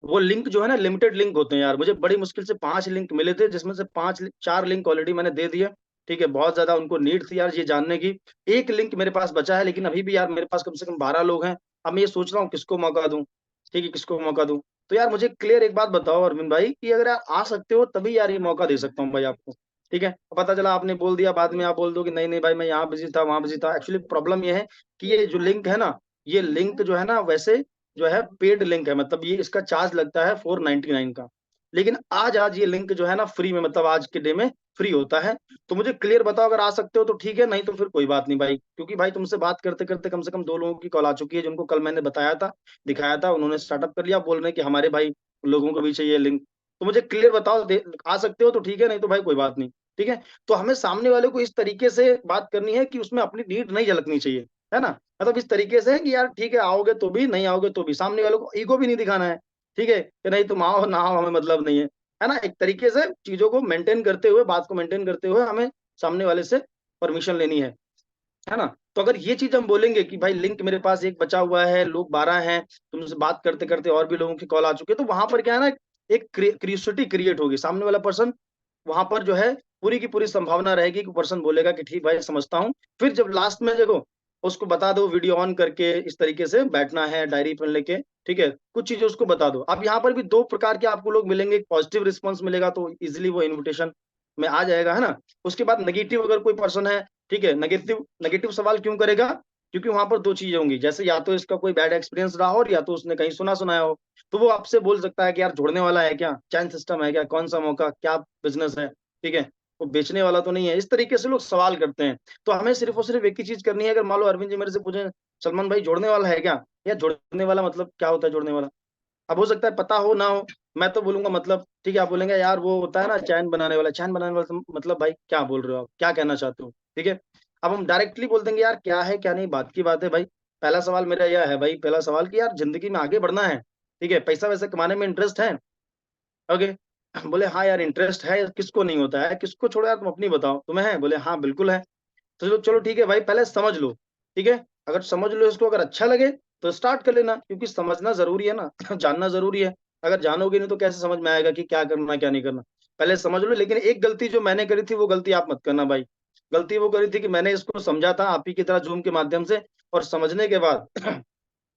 वो लिंक जो है ना लिमिटेड लिंक होते हैं यार। मुझे बड़ी मुश्किल से 5 लिंक मिले थे, जिसमें से 4 लिंक ऑलरेडी मैंने दे दिया, ठीक है। बहुत ज्यादा उनको नीड थी यार ये जानने की। एक लिंक मेरे पास बचा है, लेकिन अभी भी यार मेरे पास कम से कम 12 लोग हैं। अब मैं ये सोच रहा हूँ किसको मौका दूं, ठीक है, किसको मौका दूं। तो यार मुझे क्लियर एक बात बताओ अरविंद भाई, कि अगर आप आ सकते हो तभी यार ये मौका दे सकता हूँ भाई आपको, ठीक है। पता चला आपने बोल दिया, बाद में आप बोल दो कि नहीं नहीं भाई मैं यहाँ बिजी था वहां बिजी था। एक्चुअली प्रॉब्लम ये है कि ये जो लिंक है ना, ये लिंक जो है ना वैसे जो है पेड लिंक है, मतलब ये इसका चार्ज लगता है 499 का। लेकिन आज आज ये लिंक जो है ना फ्री में, मतलब आज के डे में फ्री होता है। तो मुझे क्लियर बताओ, अगर आ सकते हो तो ठीक है, नहीं तो फिर कोई बात नहीं भाई, क्योंकि भाई तुमसे बात करते करते कम से कम 2 लोगों की कॉल आ चुकी है, जिनको कल मैंने बताया था, दिखाया था, उन्होंने स्टार्टअप कर लिया, बोल रहे हैं कि हमारे भाई लोगों को भी चाहिए लिंक। तो मुझे क्लियर बताओ, आ सकते हो तो ठीक है, नहीं तो भाई कोई बात नहीं, ठीक है। तो हमें सामने वाले को इस तरीके से बात करनी है कि उसमें अपनी नीड नहीं झलकनी चाहिए, है ना। मतलब इस तरीके से कि यार ठीक है आओगे तो भी, नहीं आओगे तो भी, सामने वालों को ईगो भी नहीं दिखाना है, ठीक है, कि नहीं तुम आओ ना आओ हमें मतलब नहीं है ना। एक तरीके से चीजों को मेंटेन करते हुए, बात को मेंटेन करते हुए हमें सामने वाले से परमिशन लेनी है ना। तो अगर ये चीज हम बोलेंगे कि भाई लिंक मेरे पास एक बचा हुआ है, लोग 12 हैं, तुमसे बात करते करते और भी लोगों की कॉल आ चुकी है, तो वहां पर क्या है ना, एक क्यूरियोसिटी क्रिएट होगी, सामने वाला पर्सन वहां पर जो है पूरी की पूरी संभावना रहेगी कि पर्सन बोलेगा कि ठीक भाई समझता हूँ। फिर जब लास्ट में देखो उसको बता दो, वीडियो ऑन करके इस तरीके से बैठना है डायरी पेन लेके, ठीक है, कुछ चीजें उसको बता दो। अब यहाँ पर भी 2 प्रकार के आपको लोग मिलेंगे, एक पॉजिटिव रिस्पॉन्स मिलेगा तो इजिली वो इन्विटेशन में आ जाएगा, है ना। उसके बाद नेगेटिव अगर कोई पर्सन है, ठीक है, नेगेटिव नेगेटिव सवाल क्यों करेगा? क्योंकि वहां पर दो चीजें होंगी, जैसे या तो इसका कोई बैड एक्सपीरियंस रहा हो, या तो उसने कहीं सुना सुनाया हो। तो वो आपसे बोल सकता है कि यार जोड़ने वाला है क्या, चैन सिस्टम है क्या, कौन सा मौका, क्या बिजनेस है, ठीक है, वो बेचने वाला तो नहीं है। इस तरीके से लोग सवाल करते हैं। तो हमें सिर्फ और सिर्फ एक ही चीज करनी है। अगर मान लो अरविंद जी मेरे से पूछे, सलमान भाई जोड़ने वाला है क्या, या जोड़ने वाला मतलब क्या होता है जोड़ने वाला, अब हो सकता है पता हो ना हो। मैं तो बोलूंगा मतलब, ठीक है, आप बोलेंगे यार वो होता है ना चैन बनाने वाला, चैन बनाने वाला मतलब भाई क्या बोल रहे हो आप, क्या कहना चाहते हो, ठीक है। अब हम डायरेक्टली बोल देंगे यार क्या है क्या नहीं, बात की बात है भाई। पहला सवाल मेरा यह है भाई, पहला सवाल कि यार जिंदगी में आगे बढ़ना है, ठीक है, पैसा वैसे कमाने में इंटरेस्ट है, ओके। बोले हाँ यार इंटरेस्ट है, किसको नहीं होता है, किसको छोड़ो यार, तुम अपनी बताओ, तुम्हें है? बोले हाँ बिल्कुल है। तो चलो चलो ठीक है भाई, पहले समझ लो, ठीक है। अगर समझ लो इसको, अगर अच्छा लगे तो स्टार्ट कर लेना, क्योंकि समझना जरूरी है ना जानना जरूरी है। अगर जानोगे नहीं तो कैसे समझ में आएगा कि क्या करना क्या नहीं करना। पहले समझ लो। लेकिन एक गलती जो मैंने करी थी वो गलती आप मत करना भाई। गलती वो करी थी कि मैंने इसको समझा था आप ही की तरह जूम के माध्यम से, और समझने के बाद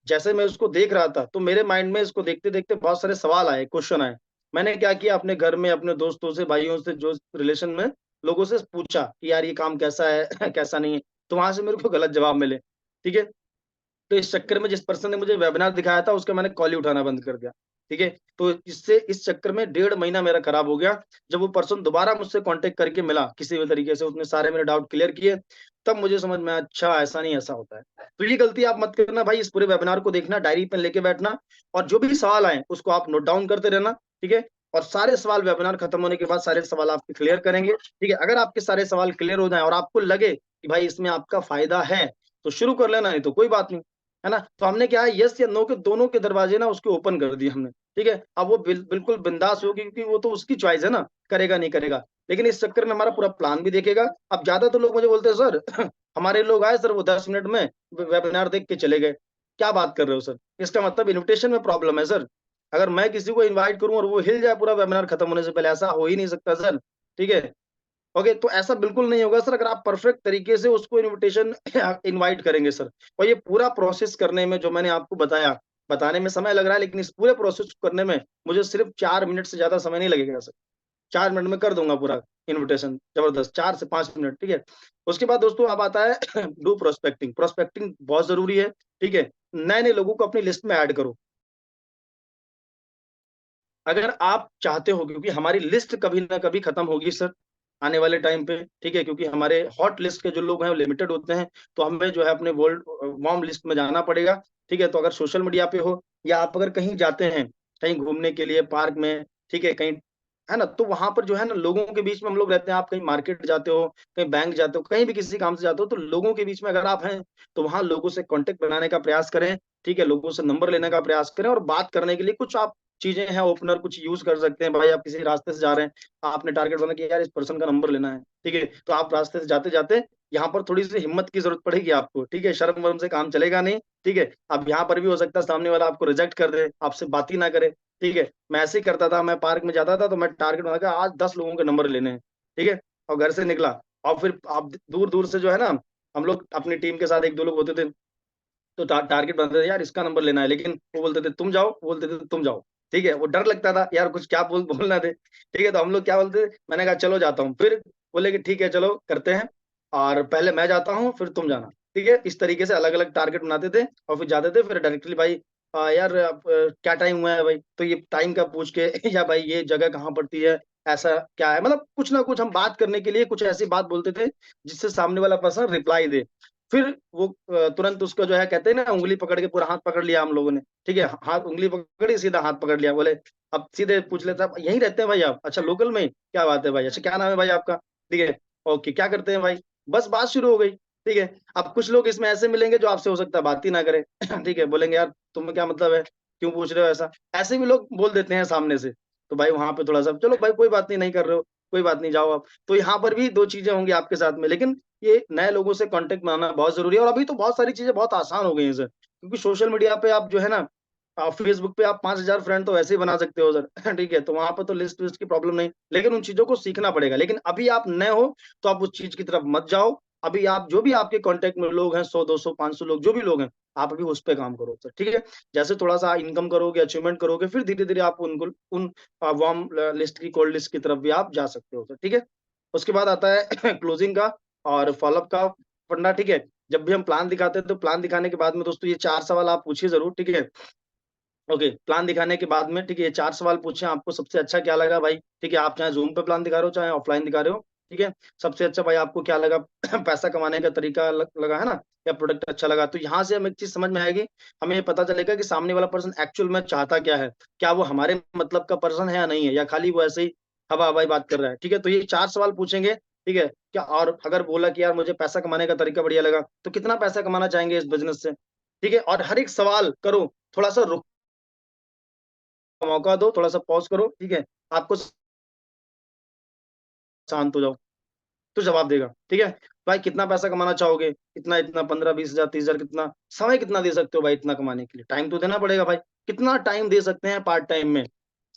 जैसे मैं उसको देख रहा था तो मेरे माइंड में इसको देखते देखते बहुत सारे सवाल आए, क्वेश्चन आए। मैंने क्या किया, अपने घर में अपने दोस्तों से, भाइयों से, जो रिलेशन में लोगों से पूछा कि यार ये काम कैसा है कैसा नहीं है। तो वहां से मेरे को गलत जवाब मिले, ठीक है। तो इस चक्कर में जिस पर्सन ने मुझे वेबिनार दिखाया था उसका मैंने कॉल ही उठाना बंद कर दिया, ठीक है। तो इससे इस चक्कर में 1.5 महीना मेरा खराब हो गया। जब वो पर्सन दोबारा मुझसे कांटेक्ट करके मिला किसी भी तरीके से, उसने सारे मेरे डाउट क्लियर किए, तब मुझे समझ में आया, अच्छा ऐसा नहीं ऐसा होता है। तो ये गलती आप मत करना भाई, इस पूरे वेबिनार को देखना, डायरी पेन लेके बैठना, और जो भी सवाल आए उसको आप नोट डाउन करते रहना, ठीक है। और सारे सवाल वेबिनार खत्म होने के बाद सारे सवाल आपके क्लियर करेंगे, ठीक है। अगर आपके सारे सवाल क्लियर हो जाए और आपको लगे कि भाई इसमें आपका फायदा है, तो शुरू कर लेना, नहीं तो कोई बात नहीं, है ना। तो हमने क्या है, यस या नो के दोनों के दरवाजे ना उसके ओपन कर दिए हमने, ठीक है। अब वो बिल्कुल बिंदास होगी, क्योंकि वो तो उसकी चॉइस है ना, करेगा नहीं करेगा। लेकिन इस चक्कर में हमारा पूरा प्लान भी देखेगा। अब ज्यादा तो लोग मुझे बोलते हैं सर हमारे लोग आए सर, वो 10 मिनट में वेबिनार देख के चले गए। क्या बात कर रहे हो सर? इसका मतलब इन्विटेशन में प्रॉब्लम है सर। अगर मैं किसी को इन्वाइट करूं और वो हिल जाए पूरा वेबिनार खत्म होने से पहले, ऐसा हो ही नहीं सकता सर, ठीक है। ओके, तो ऐसा बिल्कुल नहीं होगा सर, अगर आप परफेक्ट तरीके से उसको इनविटेशन इनवाइट करेंगे सर। और ये पूरा प्रोसेस करने में जो मैंने आपको बताया, बताने में समय लग रहा है, लेकिन इस पूरे प्रोसेस को करने में मुझे सिर्फ 4 मिनट से ज्यादा समय नहीं लगेगा सर। 4 मिनट में कर दूंगा पूरा इनविटेशन, जबरदस्त, 4 से 5 मिनट, ठीक है। उसके बाद दोस्तों अब आता है डू प्रोस्पेक्टिंग। प्रोस्पेक्टिंग बहुत जरूरी है, ठीक है। नए नए लोगों को अपनी लिस्ट में ऐड करो। अगर आप चाहते हो, क्योंकि हमारी लिस्ट कभी ना कभी खत्म होगी सर आने वाले टाइम पे, ठीक है, क्योंकि हमारे हॉट लिस्ट के जो लोग हैं वो लिमिटेड होते हैं। तो हमें जो है अपने वर्ल्ड वार्म लिस्ट में जाना पड़ेगा, ठीक है। तो अगर सोशल मीडिया पे हो, या आप अगर कहीं जाते हैं, कहीं घूमने के लिए पार्क में, ठीक है, कहीं, है ना, तो वहां पर जो है ना लोगों के बीच में हम लोग रहते हैं। आप कहीं मार्केट जाते हो, कहीं बैंक जाते हो, कहीं भी किसी काम से जाते हो, तो लोगों के बीच में अगर आप हैं, तो वहां लोगों से कांटेक्ट बनाने का प्रयास करें, ठीक है। लोगों से नंबर लेने का प्रयास करें, और बात करने के लिए कुछ आप चीजें हैं, ओपनर कुछ यूज कर सकते हैं भाई। आप किसी रास्ते से जा रहे हैं, आपने टारगेट बना कि यार इस पर्सन का नंबर लेना है, ठीक है। तो आप रास्ते से जाते जाते यहाँ पर थोड़ी सी हिम्मत की जरूरत पड़ेगी आपको, ठीक है। शर्म वर्म से काम चलेगा नहीं, ठीक है। अब यहाँ पर भी हो सकता है सामने वाला आपको रिजेक्ट कर दे, आपसे बात ही ना करे, ठीक है। मैं ऐसे ही करता था, मैं पार्क में जाता था तो मैं टारगेट बना के आज 10 लोगों के नंबर लेने हैं, ठीक है। और घर से निकला, और फिर आप दूर दूर से जो है ना, हम लोग अपनी टीम के साथ एक दो लोग होते थे, तो टारगेट बनाते थे यार इसका नंबर लेना है, लेकिन वो बोलते थे तुम जाओ, वो बोलते थे तुम जाओ, ठीक है। वो डर लगता था यार कुछ क्या बोलना थे, ठीक है। तो हम लोग क्या बोलते थे, मैंने कहा चलो जाता हूँ, फिर बोले कि ठीक है चलो करते हैं, और पहले मैं जाता हूँ फिर तुम जाना, ठीक है। इस तरीके से अलग अलग टारगेट बनाते थे, और फिर जाते थे, फिर डायरेक्टली भाई यार क्या टाइम हुआ है भाई, तो ये टाइम का पूछ के या भाई ये जगह कहाँ पड़ती है, ऐसा क्या है, मतलब कुछ ना कुछ हम बात करने के लिए कुछ ऐसी बात बोलते थे जिससे सामने वाला पर्सन रिप्लाई दे। फिर वो तुरंत उसको जो है कहते हैं ना, उंगली पकड़ के पूरा हाथ पकड़ लिया हम लोगों ने, ठीक है। हाथ उंगली पकड़ी, सीधा हाथ पकड़ लिया, बोले अब सीधे पूछ लेता यहीं रहते हैं भाई आप? अच्छा लोकल में ही? क्या बात है भाई, अच्छा क्या नाम है भाई आपका, ठीक है, ओके क्या करते हैं भाई, बस बात शुरू हो गई, ठीक है। अब कुछ लोग इसमें ऐसे मिलेंगे जो आपसे हो सकता है बात ही ना करे ठीक है, बोलेंगे यार तुम्हें क्या मतलब है, क्यों पूछ रहे हो ऐसा, ऐसे भी लोग बोल देते हैं सामने से। तो भाई वहां पे थोड़ा सा चलो भाई कोई बात नहीं, नहीं कर रहे हो, कोई बात नहीं, जाओ आप। तो यहाँ पर भी दो चीजें होंगी आपके साथ में, लेकिन ये नए लोगों से कांटेक्ट बनाना बहुत जरूरी है। और अभी तो बहुत सारी चीजें बहुत आसान हो गई हैं सर, क्योंकि सोशल मीडिया पे आप जो है ना, फेसबुक पे आप 5,000 फ्रेंड तो वैसे ही बना सकते हो सर ठीक है। तो वहां पर तो लिस्ट विस्ट की प्रॉब्लम नहीं, लेकिन उन चीजों को सीखना पड़ेगा। लेकिन अभी आप नए हो तो आप उस चीज की तरफ मत जाओ। अभी आप जो भी आपके कांटेक्ट में लोग हैं, 100 200 500 लोग जो भी लोग हैं, आप अभी उस पे काम करो सर, ठीक है। जैसे थोड़ा सा इनकम करोगे, अचीवमेंट करोगे, फिर धीरे धीरे आप उनको उन वार्म लिस्ट की, कोल्ड लिस्ट की तरफ भी आप जा सकते हो सर, ठीक है। उसके बाद आता है क्लोजिंग का और फॉलोअप का फंडा, ठीक है। जब भी हम प्लान दिखाते हैं तो प्लान दिखाने के बाद में दोस्तों ये 4 सवाल आप पूछिए ज़रूर, ठीक है। ओके, प्लान दिखाने के बाद में, ठीक है, ये 4 सवाल पूछे, आपको सबसे अच्छा क्या लगा भाई? ठीक है, आप चाहे ज़ूम पे प्लान दिखा रहे हो, चाहे ऑफलाइन दिखा रहे हो, ठीक है। सबसे अच्छा भाई आपको क्या लगा? पैसा कमाने का तरीका लगा, है ना? या प्रोडक्ट अच्छा लगा? तो यहाँ से हमें एक चीज़ समझ में आएगी, हमें ये पता चलेगा कि सामने वाला पर्सन एक्चुअल में चाहता क्या है? क्या वो हमारे मतलब का पर्सन है या नहीं है? या खाली वो ऐसे ही हवा-हवाई बात कर रहा है, ठीक है? तो ये 4 सवाल पूछेंगे, ठीक है? क्या और अगर बोला कि यार मुझे पैसा कमाने का तरीका बढ़िया लगा, तो कितना पैसा कमाना चाहेंगे इस बिज़नेस से? ठीक है? और हर एक सवाल करो, थोड़ा-सा रुक मौका दो, थोड़ा-सा पॉज़ करो, ठीक है? आपको शांत हो जाओ, तो जवाब देगा, ठीक है? भाई कितना पैसा कमाना चाहोगे? इतना-इतना 15, 20,000, 30,000 कितना? समय कितना दे सकते हो भाई इतना कमाने के लिए? टाइम तो देना पड़ेगा भाई। कितना टाइम दे सकते हैं पार्ट टाइम में?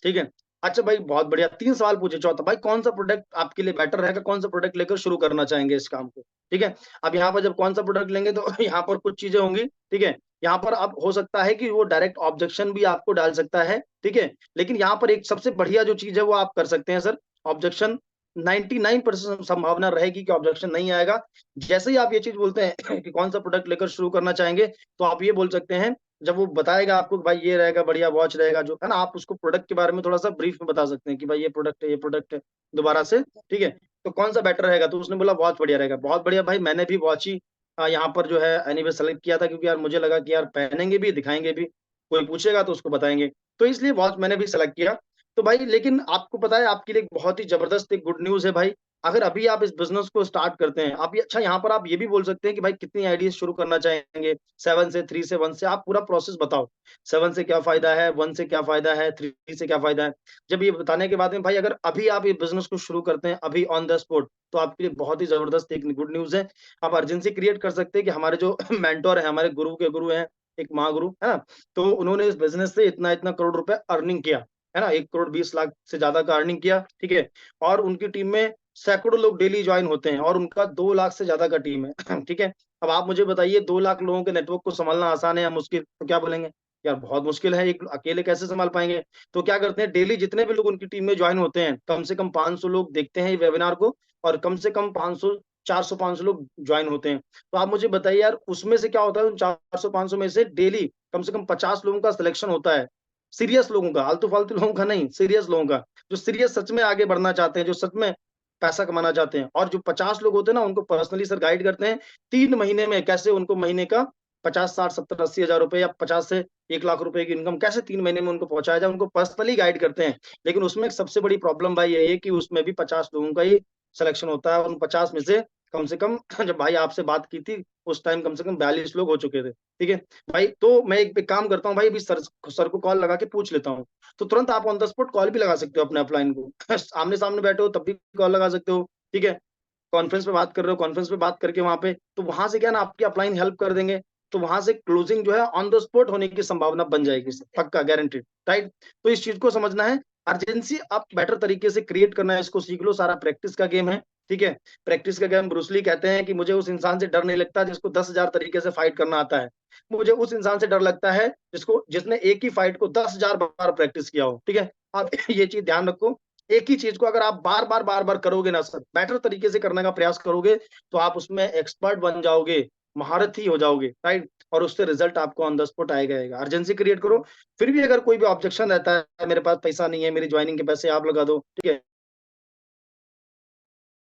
ठीक है? अच्छा भाई बहुत बढ़िया 3 सवाल पूछे, चौथा भाई कौन-सा प्रोडक्ट आपके लिए बेटर रहेगा? कौन-सा प्रोडक्ट लेकर शुरू करना चाहेंगे इस काम को? ठीक है? अब यहाँ पर जब कौन-सा प्रोडक्ट लेंगे तो यहाँ पर कुछ चीज़ें होंगी, ठीक है? यहाँ पर अब हो सकता है कि वो डायरेक्ट ऑब्जेक्शन भी आपको डाल सकता है, ठीक है? लेकिन यहाँ पर एक सबसे बढ़िया जो चीज़ है वो आप कर सकते हैं सर, ऑब्जेक्शन 99% संभावना रहेगी कि ऑब्जेक्शन नहीं आएगा। जैसे ही आप ये चीज़ बोलते हैं कि कौन-सा प्रोडक्ट लेकर शुरू करना चाहेंगे, तो आप ये बोल सकते हैं, जब वो बताएगा आपको कि भाई ये रहेगा, बढ़िया वॉच रहेगा जो, है ना? आप उसको प्रोडक्ट के बारे में थोड़ा-सा ब्रीफ में बता सकते हैं कि भाई ये प्रोडक्ट है, ये प्रोडक्ट है, दोबारा से, ठीक है? तो कौन-सा बेटर रहेगा? तो उसने बोला वॉच बढ़िया रहेगा। बहुत बढ़िया भाई, मैंने भी वॉच ही यहाँ पर जो है एनीवे सेलेक्ट किया था, क्योंकि यार मुझे लगा कि यार पहनेंगे भी, दिखाएँगे भी, कोई पूछेगा तो उसको बताएँगे। तो इसलिए वॉच मैंने भी सेलेक्ट किया। तो भाई लेकिन आपको पता है आपके लिए एक बहुत ही ज़बरदस्त एक गुड न्यूज़ है भाई, अगर अभी आप इस बिज़नेस को स्टार्ट करते हैं, आप ये अच्छा यहाँ पर आप ये भी बोल सकते हैं कि भाई कितनी आइडियाज़ शुरू करना चाहेंगे? 7 से, 3 से, 1 से, आप पूरा प्रोसेस बताओ। 7 से क्या फ़ायदा है? 1 से क्या फ़ायदा है? 3 से क्या फ़ायदा है? जब ये बताने के बाद में भाई अगर अभी आप ये बिज़नेस को शुरू करते हैं, अभी ऑन द स्पॉट, तो आपके लिए बहुत ही ज़बरदस्त एक गुड न्यूज़ है। आप अर्जेंसी क्रिएट कर सकते हैं कि हमारे जो मेंटर हैं, हमारे गुरु के गुरु हैं, एक महागुरु, है ना? तो उन्होंने इस बिज़नेस से इतना-इतना करोड़ रुपए अर्निंग किया, है ना? 1 करोड़ 20 लाख से ज़्यादा का अर्निंग किया, ठीक है? और उनकी टीम में सैकड़ों लोग डेली जॉइन होते हैं और उनका 2 लाख से ज़्यादा का टीम है, ठीक है? अब आप मुझे बताइए 2 लाख लोगों के नेटवर्क को सँभालना आसान है या मुश्किल? तो क्या बोलेंगे? यार बहुत मुश्किल है, एक अकेले कैसे सँभाल पाएँगे? तो क्या करते हैं डेली जितने भी लोग उनकी टीम में जॉइन होते हैं, कम से कम 500 लोग देखते हैं ये वेबिनार को और कम से कम 500 400-500 लोग जॉइन होते हैं। तो आप मुझे बताइए यार उसमें से क्या होता है उन 400-500 में से डेली कम से कम 50 लोगों का सिलेक्शन होता है। सीरियस लोगों का, आलतू-फालतू लोगों का नहीं, सीरियस लोगों का। जो सीरियस सच में आगे बढ़ना चाहते हैं, जो सच में पैसा कमाना चाहते हैं और जो 50 लोग होते हैं ना उनको पर्सनली सर गाइड करते हैं 3 महीने में कैसे उनको महीने का 50, 60, 70, 80 हज़ार रुपए या 50 से 1 लाख रुपए की इनकम कैसे 3 महीने में उनको पहुँचाया जाए, उनको पर्सनली गाइड करते हैं। लेकिन उसमें एक सबसे बड़ी प्रॉब्लम भाई यही है कि उसमें भी 50 लोगों का ही सिलेक्शन होता है और उन 50 में से कम जब भाई आपसे बात की थी, उस टाइम कम से कम 42 लोग हो चुके थे। ठीक है? भाई तो मैं एक काम करता हूँ भाई अभी सर को कॉल लगा के पूछ लेता हूँ। तो तुरंत आप ऑन द स्पॉट कॉल भी लगा सकते हो अपने अपलाइन को। आमने-सामने बैठे हो तब भी कॉल लगा सकते हो, ठीक है? कॉन्फ्रेंस पे बात कर रहे हो, कॉन्फ्रेंस पे बात करके वहाँ पे तो वहाँ से क्या है ना आपकी अपलाइन हेल्प कर देंगे। तो वहाँ से क्लोजिंग जो है ऑन द स्पॉट होने की संभावना बन जाएगी पक्का गारंटीड, राइट? तो इस चीज़ को समझना है, अर्जेंसी आप बेटर तरीके से क्रिएट करना है, इसको सीख लो, सारा प्रैक्टिस का गेम है, ठीक है? प्रैक्टिस का गेम ब्रूस ली कहते हैं कि मुझे उस इंसान से डर नहीं लगता जिसको 10,000 तरीके से फाइट करना आता है। मुझे उस इंसान से डर लगता है जिसने एक ही फाइट को 10,000 बार प्रैक्टिस किया हो, ठीक है? आप ये चीज़ ध्यान रखो, एक ही चीज़ को अगर आप बार-बार, बार-बार करोगे ना सर, बेटर तरीके से करने का प्रयास करोगे, तो आप उसमें एक्सपर्ट बन जाओगे, महारथी हो जाओगे, राइट? और उससे रिज़ल्ट आपको ऑन द स्पॉट आएगा ही आएगा। अर्जेंसी क्रिएट करो, फिर भी अगर कोई भी ऑब्जेक्शन रहता है, मेरे पास पैसा नहीं है, मेरी जॉइनिंग के पैसे आप लगा दो, ठीक है?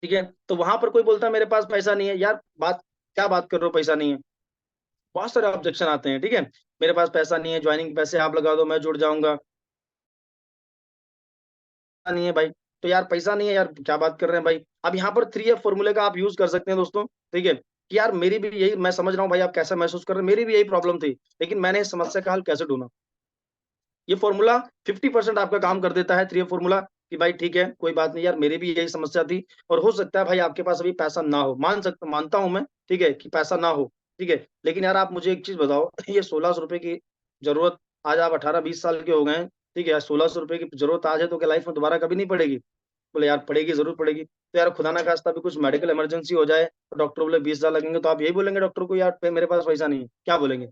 ठीक है? तो वहाँ पर कोई बोलता है मेरे पास पैसा नहीं है, यार क्या बात कर रहे हो पैसा नहीं है? बहुत सारे ऑब्जेक्शन आते हैं, ठीक है? मेरे पास पैसा नहीं है, जॉइनिंग के पैसे आप लगा दो, मैं जुड़ जाऊँगा। नहीं है भाई, तो यार पैसा नहीं है यार, क्या बात कर रहे हैं भाई? अब यहाँ पर 3F फ़ॉर्मूले का आप यूज़ कर सकते हैं दोस्तों, ठीक है? कि यार मेरी भी यही मैं समझ रहा हूँ भाई आप कैसा महसूस कर रहे हैं, मेरी भी यही प्रॉब्लम थी, लेकिन मैंने इस समस्या का हल कैसे ढूँढा? ये फ़ॉर्मूला 50% आपका काम कर देता है 3F फ़ॉर्मूला कि भाई ठीक है, कोई बात नहीं यार मेरी भी यही समस्या थी और हो सकता है भाई आपके पास अभी पैसा ना हो, मानता हूँ मैं, ठीक है, कि पैसा ना हो, ठीक है? लेकिन यार आप मुझे एक चीज़ बताओ ये ₹1600 की ज़रूरत आज आप 18-20 साल के हो गए हैं, ठीक है? ₹1600 की ज़रूरत आज है तो क्या लाइफ़ में दोबारा कभी नहीं पड़ेगी? बोले यार पड़ेगी, ज़रूर पड़ेगी। तो यार खुदा ना खास्ता भी कुछ मेडिकल इमरजेंसी हो जाए, तो डॉक्टर बोले 20,000 लगेंगे, तो आप यही बोलेंगे डॉक्टर को यार मेरे पास पैसा नहीं है, क्या बोलेंगे?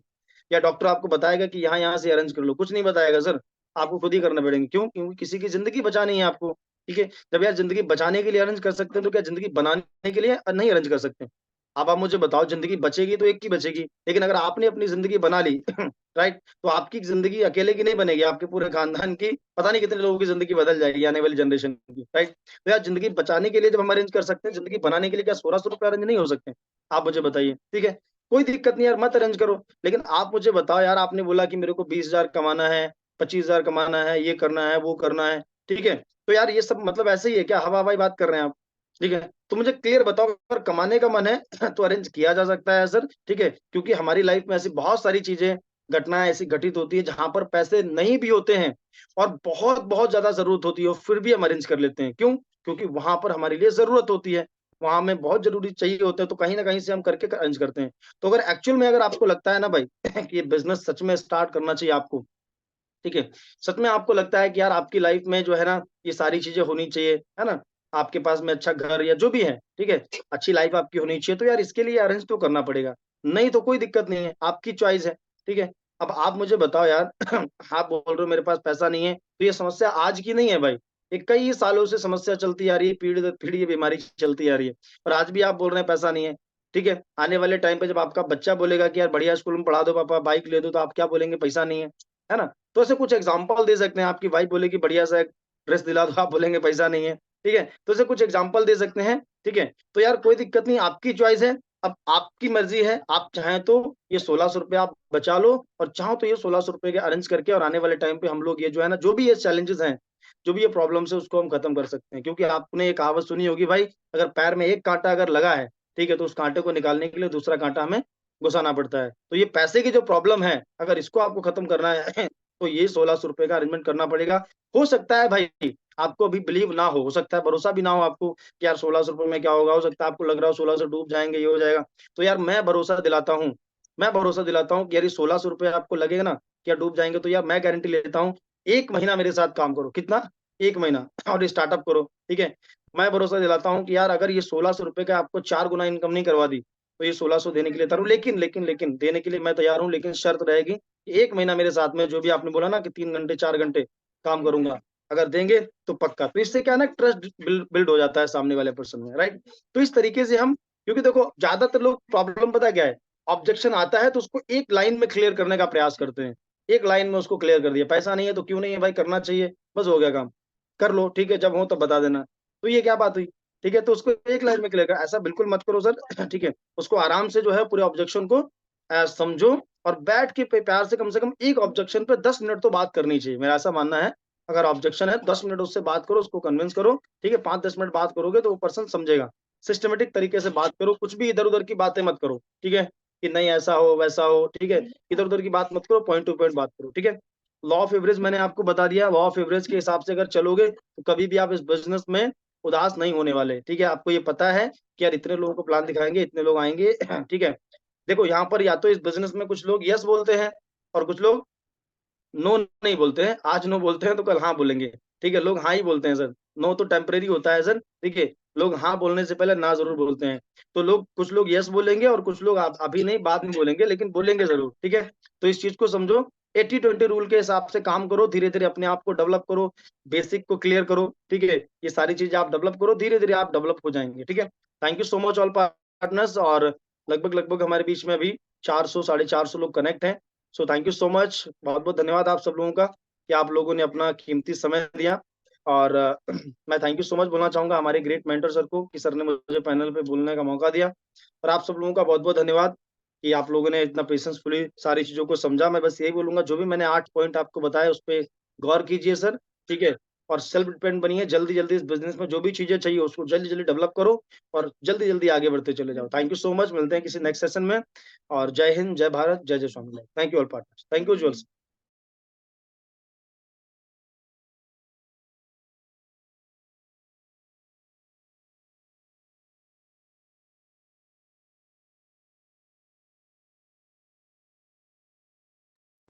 या डॉक्टर आपको बताएगा कि यहाँ-यहाँ से अरेंज कर लो, कुछ नहीं बताएगा सर, आपको खुद ही करने पड़ेंगे। क्यों? क्योंकि किसी की ज़िंदगी बचानी है आपको। ठीक है? जब यार ज़िंदगी बचाने के लिए अरेंज कर सकते हैं, तो क्या ज़िंदगी बनाने के लिए नहीं अरेंज कर सकते? अब आप मुझे बताओ, ज़िंदगी बचेगी तो एक की बचेगी, लेकिन अगर आपने अपनी ज़िंदगी बना ली राइट? तो आपकी ज़िंदगी अकेले की नहीं बनेगी, आपके पूरे खानदान की पता नहीं कितने लोगों की ज़िंदगी बदल जाएगी आने वाली जनरेशन की, राइट? तो यार ज़िंदगी बचाने के लिए जब हम अरेंज कर सकते हैं, ज़िंदगी बनाने के लिए क्या 1600 अरेंज नहीं हो सकते? आप मुझे बताइए, ठीक है? कोई दिक्कत नहीं यार, मत अरेंज करो। लेकिन आप मुझे बताओ यार, आपने बोला कि मेरे को 20,000 कमाना है, 25,000 कमाना है, ये करना है, वो करना है, ठीक है? तो यार ये सब मतलब ऐसे ही है क्या? हवा-हवाई बात कर रहे हैं आप, ठीक है? तो मुझे क्लियर बताओ, अगर कमाने का मन है तो अरेंज किया जा सकता है सर, ठीक है? क्योंकि हमारी लाइफ में ऐसी बहुत सारी चीज़ें, घटनाएँ ऐसी घटित होती है जहाँ पर पैसे नहीं भी होते हैं और बहुत-बहुत ज़्यादा ज़रूरत होती है और फिर भी हम अरेंज कर लेते हैं। क्यों? क्योंकि वहाँ पर हमारे लिए ज़रूरत होती है, वहाँ हमें बहुत ज़रूरी चाहिए होता है, तो कहीं न कहीं से हम करके अरेंज करते हैं। तो अगर एक्चुअल में अगर आपको लगता है ना भाई कि ये बिज़नेस सच में स्टार्ट करना चाहिए आपको, ठीक है? सच में आपको लगता है कि यार आपकी लाइफ में जो है ना, ये सारी चीज़ें होनी चाहिए, है ना? आपके पास में अच्छा घर या जो भी है, ठीक है? अच्छी लाइफ आपकी होनी चाहिए, तो यार इसके लिए अरेंज तो करना पड़ेगा। नहीं तो कोई दिक्कत नहीं है, आपकी चॉइस है, ठीक है? अब आप मुझे बताओ यार आप बोल रहे हो मेरे पास पैसा नहीं है, तो ये समस्या आज की नहीं है भाई। ये कई सालों से समस्या चलती आ रही है, पीढ़ी दर पीढ़ी ये बीमारी चलती आ रही है और आज भी आप बोल रहे हैं पैसा नहीं है, ठीक है? आने वाले टाइम पे जब आपका बच्चा बोलेगा कि यार बढ़िया स्कूल में पढ़ा दो पापा, बाइक ले दो, तो आप क्या बोलेंगे? पैसा नहीं है ना? तो ऐसे कुछ एग्ज़ाम्पल दे सकते हैं, आपकी वाइफ़ बोलेगी बढ़िया-सा एक ड्रेस दिला दो, आप बोलेंगे पैसा नहीं है, ठीक है? तो ऐसे कुछ एग्ज़ाम्पल दे सकते हैं, ठीक है? तो यार कोई दिक्कत नहीं, आपकी चॉइस है, अब आपकी मर्ज़ी है, आप चाहें तो ये ₹1600 आप बचा लो और चाहो तो ये ₹1600 के अरेंज करके और आने वाले टाइम पे हम लोग ये जो है ना, जो भी ये चैलेंजेज़ हैं, जो भी ये प्रॉब्लम्स है, उसको हम खत्म कर सकते हैं। क्योंकि आपने एक कहावत सुनी होगी भाई, अगर पैर में एक काँटा अगर लगा है, ठीक है? तो उस काँटे को निकालने के लिए दूसरा काँटा हमें घुसाना पड़ता है। तो ये पैसे की जो प्रॉब्लम है, अगर इसको आपको खत्म करना है तो ये ₹1600 का अरेंजमेंट करना पड़ेगा। हो सकता है भाई, आपको अभी बिलीव ना हो सकता है भरोसा भी ना हो आपको कि यार ₹1600 में क्या होगा? हो सकता है आपको लग रहा हो 1600 डूब जाएँगे, ये हो जाएगा। तो यार मैं भरोसा दिलाता हूँ कि यार ये ₹1600 आपको लगेगा ना कि यार डूब जाएँगे, तो यार मैं गारंटी लेता हूँ, 1 महीना मेरे साथ काम करो। कितना? 1 महीना और स्टार्टअप करो, ठीक है? मैं भरोसा दिलाता हूँ कि यार अगर ये ₹1600 का आपको 4 गुना इनकम नहीं करवा दी, तो ये 1600 देने के लिए तैयार हूँ। लेकिन देने के लिए मैं तैयार हूँ, लेकिन शर्त रहेगी 1 महीना मेरे साथ में जो भी आपने बोला ना कि 3 घंटे, 4 घंटे काम करूँगा, अगर देंगे तो पक्का। तो इससे क्या है ना, ट्रस्ट बिल्ड हो जाता है सामने वाले पर्सन में, राइट? तो इस तरीके से हम, क्योंकि देखो ज़्यादातर लोग प्रॉब्लम पता है क्या है? ऑब्जेक्शन आता है तो उसको एक लाइन में क्लियर करने का प्रयास करते हैं। एक लाइन में उसको क्लियर कर दिया, पैसा नहीं है तो क्यों नहीं है भाई, करना चाहिए, बस हो गया काम। कर लो, ठीक है, जब हो तब बता देना। तो ये क्या बात हुई? ठीक है, तो उसको एक लाइन में क्लियर कर, ऐसा बिल्कुल मत करो सर, ठीक है? उसको आराम से जो है पूरे ऑब्जेक्शन को समझो और बैठ के प्यार से कम एक ऑब्जेक्शन पे 10 मिनट तो बात करनी चाहिए, मेरा ऐसा मानना है। अगर ऑब्जेक्शन है 10 मिनट उससे बात करो, उसको कन्विंस करो, ठीक है? 5-10 मिनट बात करोगे तो वो पर्सन समझेगा। सिस्टमैटिक तरीके से बात करो, कुछ भी इधर-उधर की बातें मत करो, ठीक है? कि नहीं ऐसा हो, वैसा हो, ठीक है? इधर-उधर की बात मत करो, पॉइंट टू पॉइंट बात करो, ठीक है? लॉ ऑफ एवरेज मैंने आपको बता दिया, लॉ ऑफ एवरेज के हिसाब से अगर चलोगे, तो कभी भी आप इस बिज़नेस में उदास नहीं होने वाले, ठीक है? आपको ये पता है कि यार इतने लोगों को प्लान दिखाएँगे, इतने लोग आएँगे, ठीक है? देखो यहाँ पर या तो इस बिज़नेस में कुछ लोग येस बोलते हैं और कुछ लोग नो नहीं बोलते हैं। आज नो बोलते हैं तो कल हाँ बोलेंगे, ठीक है? लोग हाँ ही बोलते हैं सर, नो तो टेम्परेरी होता है सर, ठीक है? लोग हाँ बोलने से पहले ना ज़रूर बोलते हैं। तो लोग कुछ लोग येस बोलेंगे और कुछ लोग अभी नहीं बाद में बोलेंगे, लेकिन बोलेंगे ज़रूर, ठीक है? तो इस चीज़ को समझो, 80-20 रूल के हिसाब से काम करो, धीरे-धीरे अपने आप को डेवलप करो, बेसिक को क्लियर करो, ठीक है? ये सारी चीज़ें आप डेवलप करो, धीरे-धीरे आप डेवलप हो जाएँगे, ठीक है? Thank you so much all partners, और लगभग-लगभग हमारे बीच में अभी 400 साढ़े 400 लोग कनेक्ट हैं। So thank you so much, बहुत-बहुत धन्यवाद आप सब लोगों का कि आप लोगों ने अपना कीमती समय दिया। और मैं थैंक यू सो मच बोलना चाहूँगा हमारे ग्रेट मेंटर सर को कि सर ने मुझे पैनल पे बोलने का मौका दिया। और आप सब लोगों का बहुत-बहुत धन्यवाद कि आप लोगों ने इतना पेशेंसफुली सारी चीज़ों को समझा। मैं बस यही बोलूँगा, जो भी मैंने 8 पॉइंट आपको बताए उस पे गौर कीजिए सर, ठीक है? और सेल्फ डिपेंडेंट बनिए, जल्दी-जल्दी इस बिज़नेस में जो भी चीज़ें चाहिए उसको जल्दी-जल्दी डेवलप करो और जल्दी-जल्दी आगे बढ़ते चले जाओ। थैंक यू सो मच, मिलते हैं किसी नेक्स्ट सेशन में। और जय हिंद, जय भारत, जय जय Swaminath. Thank you all partners. Thank you jewels.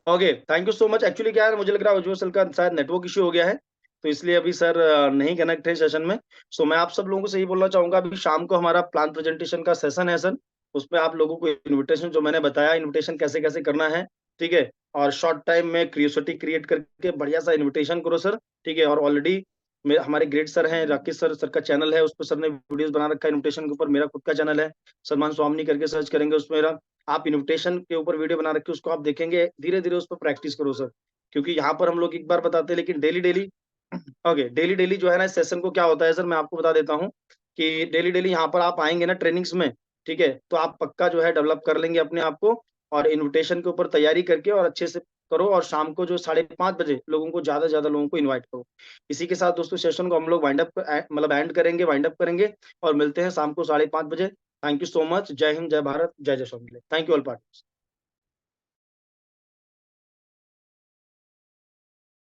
Okay, thank you so much. Actually क्या है, मुझे लग रहा है उज्ज्वल सर का शायद नेटवर्क इश्यू हो गया है, तो इसलिए अभी सर नहीं कनेक्ट है सेशन में। सो मैं आप सब लोगों से यही बोलना चाहूँगा, अभी शाम को हमारा प्लान प्रेजेंटेशन का सेशन है सर, उसपे आप लोगों को इन्विटेशन जो मैंने बताया, इन्विटेशन कैसे-कैसे करना है, ठीक है? और शॉर्ट टाइम में क्यूरियोसिटी क्रिएट करके बढ़िया सा इन्विटेशन करो सर, ठीक है? और ऑलरेडी हमारे ग्रेट सर हैं, राकेश सर का चैनल है, उस पर सर ने वीडियोस बना रखा है इन्विटेशन के ऊपर। मेरा खुद का चैनल है, सलमान स्वामी करके सर्च करेंगे उसमें मेरा, आप इन्विटेशन के ऊपर वीडियो बना रखे उसको आप देखेंगे, धीरे धीरे उस पर प्रैक्टिस करो सर। क्योंकि यहाँ पर हम लोग एक बार बताते हैं, लेकिन daily daily okay, daily daily जो है ना सेशन को क्या होता है सर, मैं आपको बता देता हूँ कि डेली डेली यहाँ पर आप आएंगे ना ट्रेनिंग्स में, ठीक है, तो आप पक्का जो है डेवलप कर लेंगे अपने आप को। और इन्विटेशन के ऊपर तैयारी करके और अच्छे से करो, और शाम को जो 5:30 बजे लोगों को, ज्यादा से ज्यादा लोगों को इन्वाइट करो। इसी के साथ दोस्तों सेशन को हम लोग वाइंड अप मतलब एंड करेंगे, वाइंड अप करेंगे, और मिलते हैं शाम को 5:30 बजे। Thank you so much. जय हिंद, जय भारत, जय जय स्वामी। Thank you all party.